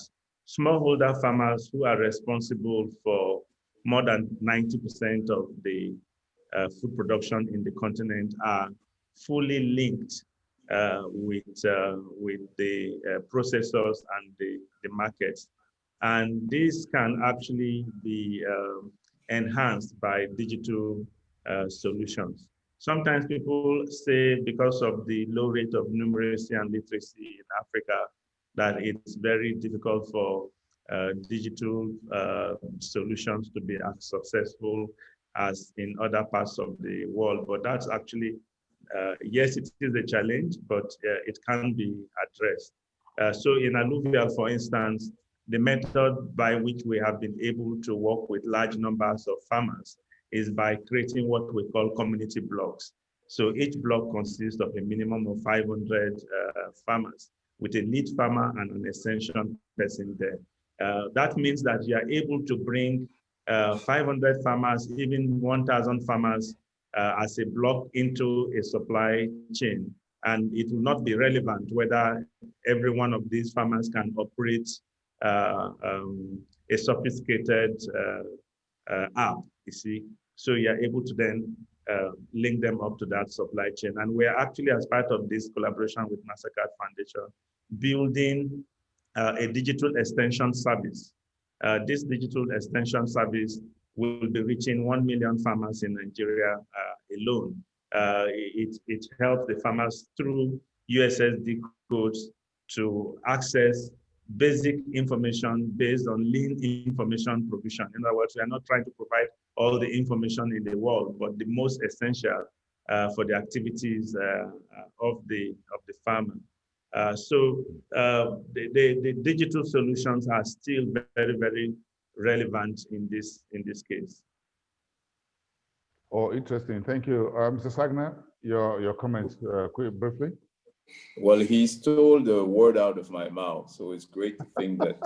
smallholder farmers who are responsible for more than 90% of the food production in the continent are fully linked with the processors and the markets. And this can actually be enhanced by digital solutions. Sometimes people say because of the low rate of numeracy and literacy in Africa, that it's very difficult for digital solutions to be as successful as in other parts of the world. But that's actually, yes, it is a challenge, but it can be addressed. So in Alluvial, for instance, the method by which we have been able to work with large numbers of farmers is by creating what we call community blocks. So each block consists of a minimum of 500 farmers with a lead farmer and an extension person there. That means that you are able to bring 500 farmers, even 1,000 farmers as a block into a supply chain. And it will not be relevant whether every one of these farmers can operate a sophisticated app, you see. So you're able to then link them up to that supply chain. And we're actually, as part of this collaboration with Mastercard Foundation, building a digital extension service. This digital extension service will be reaching 1 million farmers in Nigeria alone. It helps the farmers through USSD codes to access basic information based on lean information provision. In other words, we are not trying to provide all the information in the world, but the most essential for the activities of the farmer. So the digital solutions are still very, very relevant in this case. Oh, interesting. Thank you. Mr. Sagna, your comments briefly. Well, he stole the word out of my mouth, so it's great to think that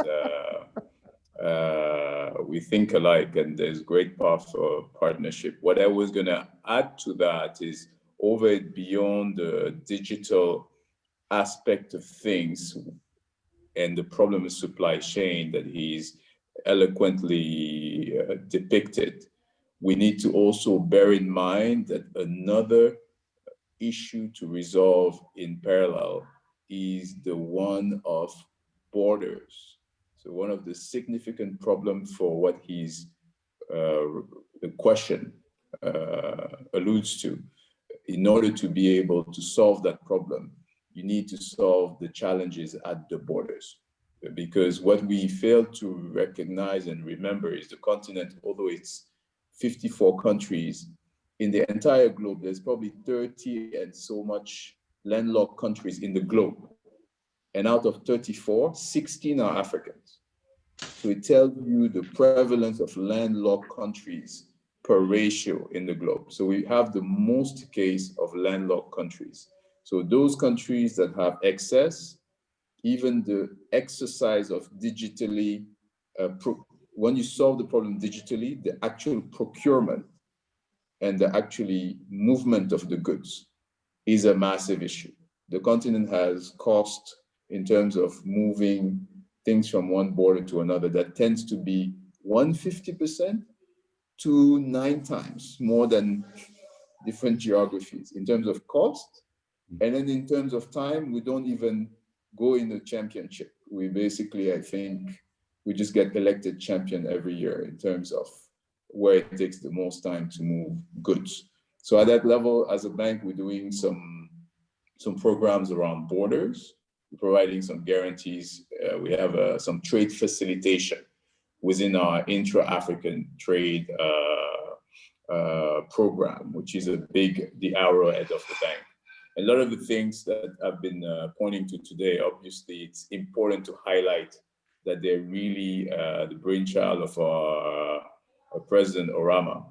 we think alike and there's great path for partnership. What I was going to add to that is over it beyond the digital aspect of things and the problem of supply chain that he's eloquently depicted, we need to also bear in mind that another issue to resolve in parallel is the one of borders. So one of the significant problems for what the question alludes to, in order to be able to solve that problem, you need to solve the challenges at the borders. Because what we fail to recognize and remember is the continent, although it's 54 countries, in the entire globe, there's probably 30 and so much landlocked countries in the globe. And out of 34, 16 are Africans. So it tells you the prevalence of landlocked countries per ratio in the globe. So we have the most case of landlocked countries. So those countries that have excess, even the exercise of digitally, when you solve the problem digitally, the actual procurement and the actually movement of the goods is a massive issue. The continent has cost in terms of moving things from one border to another that tends to be 150% to 9 times more than different geographies in terms of cost. And then in terms of time, we don't even go in the championship. We basically, I think, we just get elected champion every year in terms of where it takes the most time to move goods. So at that level, as a bank, we're doing some programs around borders, we're providing some guarantees. We have some trade facilitation within our intra-African trade program, which is the arrowhead of the bank. A lot of the things that I've been pointing to today, obviously, it's important to highlight that they're really the brainchild of our President Orama,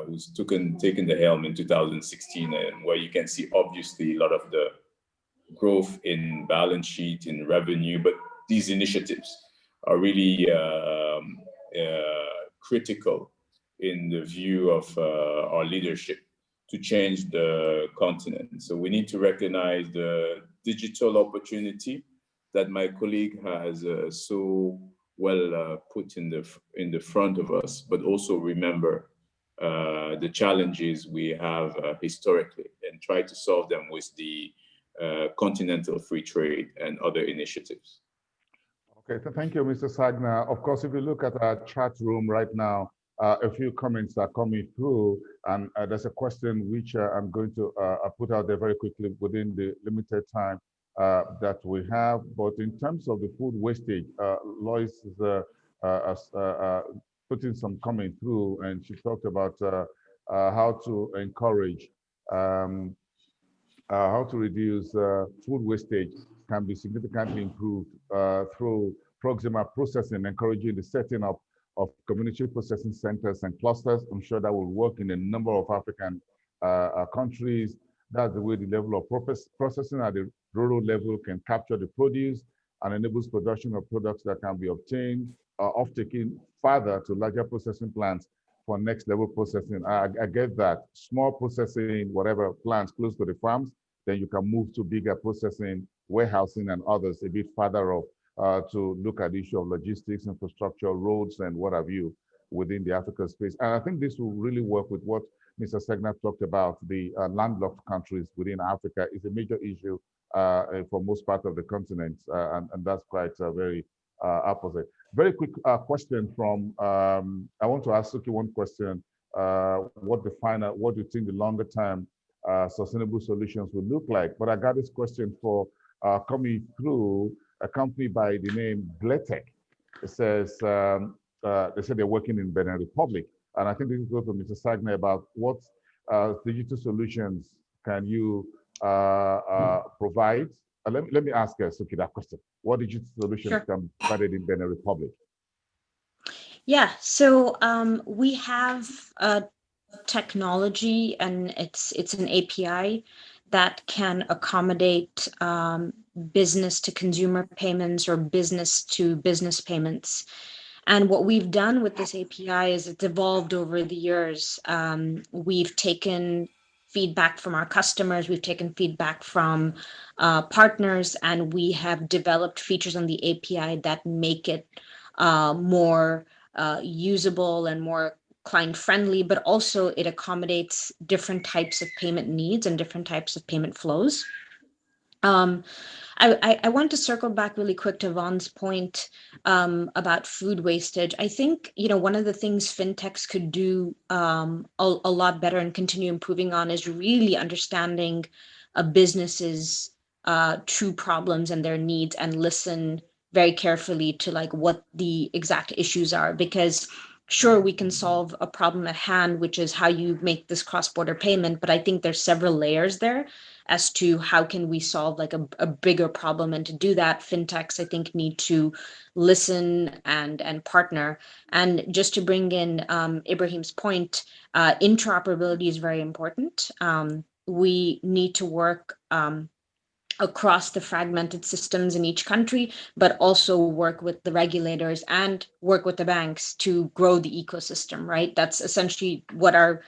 who's taken the helm in 2016, and where you can see obviously a lot of the growth in balance sheet, in revenue, but these initiatives are really critical in the view of our leadership to change the continent. So we need to recognize the digital opportunity that my colleague has so well put in the front of us, but also remember the challenges we have historically and try to solve them with the continental free trade and other initiatives. Okay, thank you, Mr. Sagna. Of course, if you look at our chat room right now, a few comments are coming through, and there's a question which I'm going to put out there very quickly within the limited time that we have. But in terms of the food wastage, Lois is putting some coming through, and she talked about how to encourage, how to reduce food wastage can be significantly improved through proximal processing, encouraging the setting up of community processing centers and clusters. I'm sure that will work in a number of African countries. That's the way the level of processing at the rural level can capture the produce and enables production of products that can be obtained, off-taking further to larger processing plants for next level processing. I get that. Small processing, whatever plants close to the farms, then you can move to bigger processing, warehousing and others a bit further off to look at the issue of logistics, infrastructure, roads, and what have you within the African space. And I think this will really work with what Mr. Segna talked about. The landlocked countries within Africa is a major issue for most parts of the continent, and that's quite very opposite. Very quick question from, I want to ask Suki one question. What do you think the longer term sustainable solutions will look like? But I got this question for coming through a company by the name Gletec. It says, they said they're working in Benin Republic. And I think this goes to Mr. Sagna about what digital solutions can you provide? Let me ask Suki that question. What digital solutions can be provided in Benin Republic? Yeah, so we have technology, and it's an API that can accommodate business to consumer payments or business to business payments. And what we've done with this API is it's evolved over the years. We've taken feedback from our customers, we've taken feedback from partners, and we have developed features on the API that make it more usable and more client-friendly, but also it accommodates different types of payment needs and different types of payment flows. I want to circle back really quick to Vaughn's point about food wastage. I think, one of the things fintechs could do a lot better and continue improving on is really understanding a business's true problems and their needs, and listen very carefully to what the exact issues are. Because sure, we can solve a problem at hand, which is how you make this cross-border payment, but I think there's several layers there as to how can we solve a bigger problem. And to do that, fintechs, I think, need to listen and partner. And just to bring in Ibrahim's point, interoperability is very important. We need to work across the fragmented systems in each country, but also work with the regulators and work with the banks to grow the ecosystem, right? That's essentially what our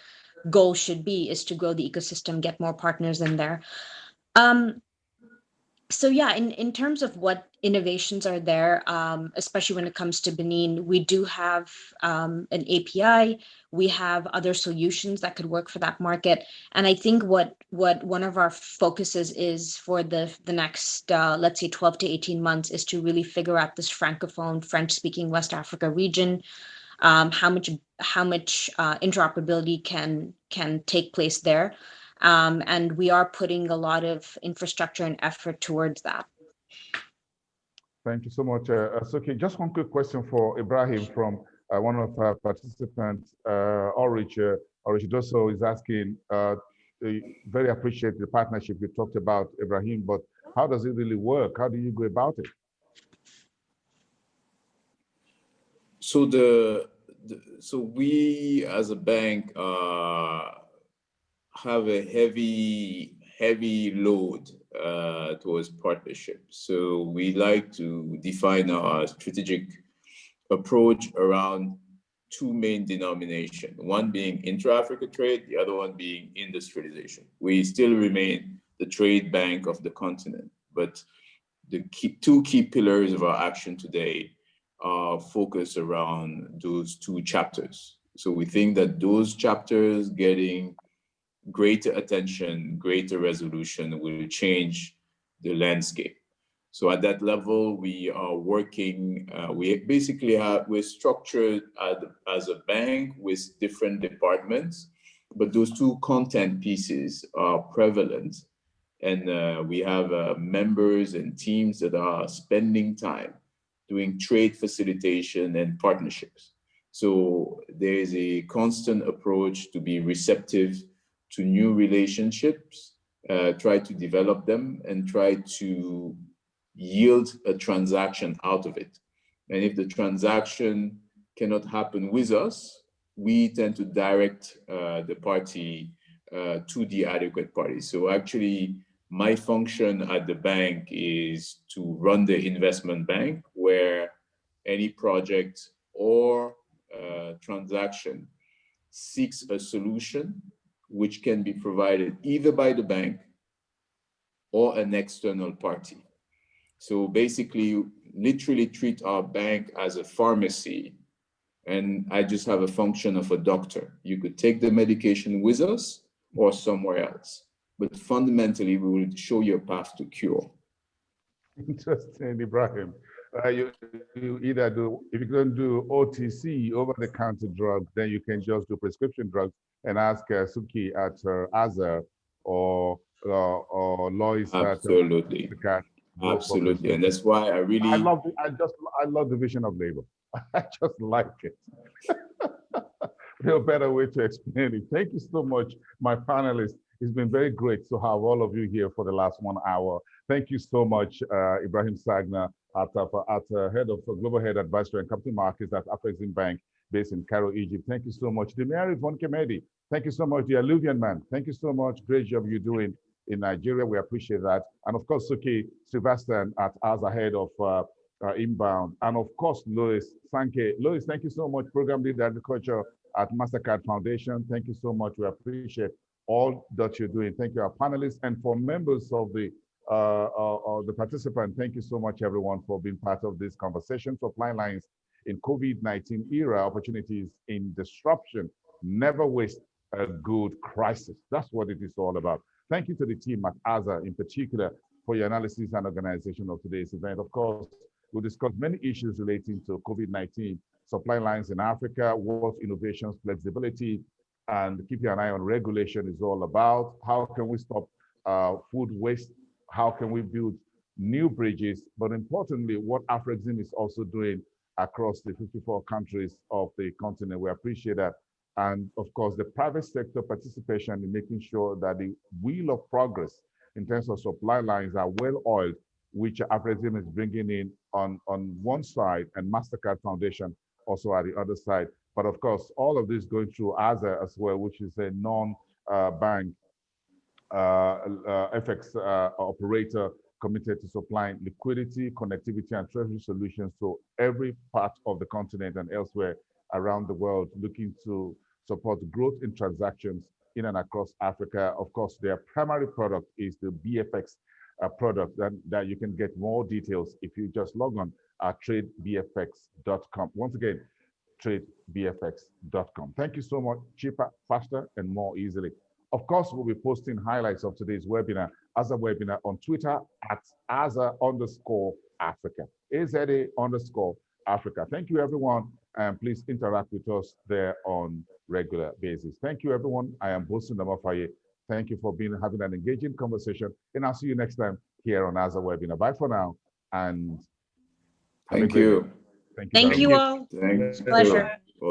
goal should be, is to grow the ecosystem, get more partners in there. So yeah, in terms of what innovations are there, especially when it comes to Benin, we do have an API. We have other solutions that could work for that market. And I think what one of our focuses is for the next, let's say 12 to 18 months, is to really figure out this Francophone, French-speaking West Africa region, how much interoperability can take place there. And we are putting a lot of infrastructure and effort towards that. Thank you so much, Suki. Just one quick question for Ibrahim from one of our participants, Orich Doso is asking, very appreciate the partnership you talked about, Ibrahim, but how does it really work? How do you go about it? So so we as a bank have a heavy load towards partnership. So we like to define our strategic approach around two main denominations, one being intra-Africa trade, the other one being industrialization. We still remain the trade bank of the continent, but the two key pillars of our action today are focused around those two chapters. So we think that those chapters getting greater attention, greater resolution will change the landscape. So at that level, we are working, we're structured as a bank with different departments, but those two content pieces are prevalent. And we have members and teams that are spending time doing trade facilitation and partnerships. So there is a constant approach to be receptive to new relationships, try to develop them, and try to yield a transaction out of it. And if the transaction cannot happen with us, we tend to direct the party to the adequate party. So actually, my function at the bank is to run the investment bank, where any project or transaction seeks a solution which can be provided either by the bank or an external party. So basically, literally treat our bank as a pharmacy, and I just have a function of a doctor. You could take the medication with us or somewhere else, but fundamentally, we will show you a path to cure. Interesting, Ibrahim. You either do, if you don't do OTC, over-the-counter drugs, then you can just do prescription drugs and ask Suki at AZA or Lois at Absolutely. Absolutely, and that's why I love division of labor. I just like it. No better way to explain it. Thank you so much, my panelists. It's been very great to have all of you here for the last 1 hour. Thank you so much, Ibrahim Sagna, at head of Global Head Advisory and Capital Markets at Afreximbank, based in Cairo, Egypt. Thank you so much. Demary Von Kemedi, thank you so much. The Alluvian man, thank you so much. Great job you're doing in Nigeria. We appreciate that. And of course, Suki Sylvester at AZA head of Inbound. And of course, Lois Sanke. Lois, thank you so much. Program Lead Agriculture at Mastercard Foundation. Thank you so much. We appreciate all that you're doing. Thank you, our panelists, and for members of the participant. Thank you so much, everyone, for being part of this conversation. Supply lines in COVID-19 era, opportunities in disruption. Never waste a good crisis. That's what it is all about. Thank you to the team at AZA in particular for your analysis and organization of today's event. Of course, we'll discuss many issues relating to COVID-19, supply lines in Africa, what innovations, flexibility, and keeping an eye on regulation is all about. How can we stop food waste? How can we build new bridges? But importantly, what Afrexim is also doing across the 54 countries of the continent. We appreciate that. And of course, the private sector participation in making sure that the wheel of progress in terms of supply lines are well oiled, which Afrexim is bringing in on one side and Mastercard Foundation also at the other side. But of course, all of this going through AZA as well, which is a non-bank FX operator committed to supplying liquidity, connectivity, and treasury solutions to every part of the continent and elsewhere around the world, looking to support growth in transactions in and across Africa. Of course, their primary product is the BFX product that you can get more details if you just log on at tradebfx.com. Once again, tradebfx.com. Thank you so much. Cheaper, faster, and more easily. Of course, we'll be posting highlights of today's webinar, AZA webinar, on Twitter at AZA_Africa, AZA_Africa. Thank you, everyone. And please interact with us there on regular basis. Thank you, everyone. I am Bosun Damafaye. Thank you for having an engaging conversation. And I'll see you next time here on AZA webinar. Bye for now. And thank you. Thank you. Thank you all. Thanks. Pleasure.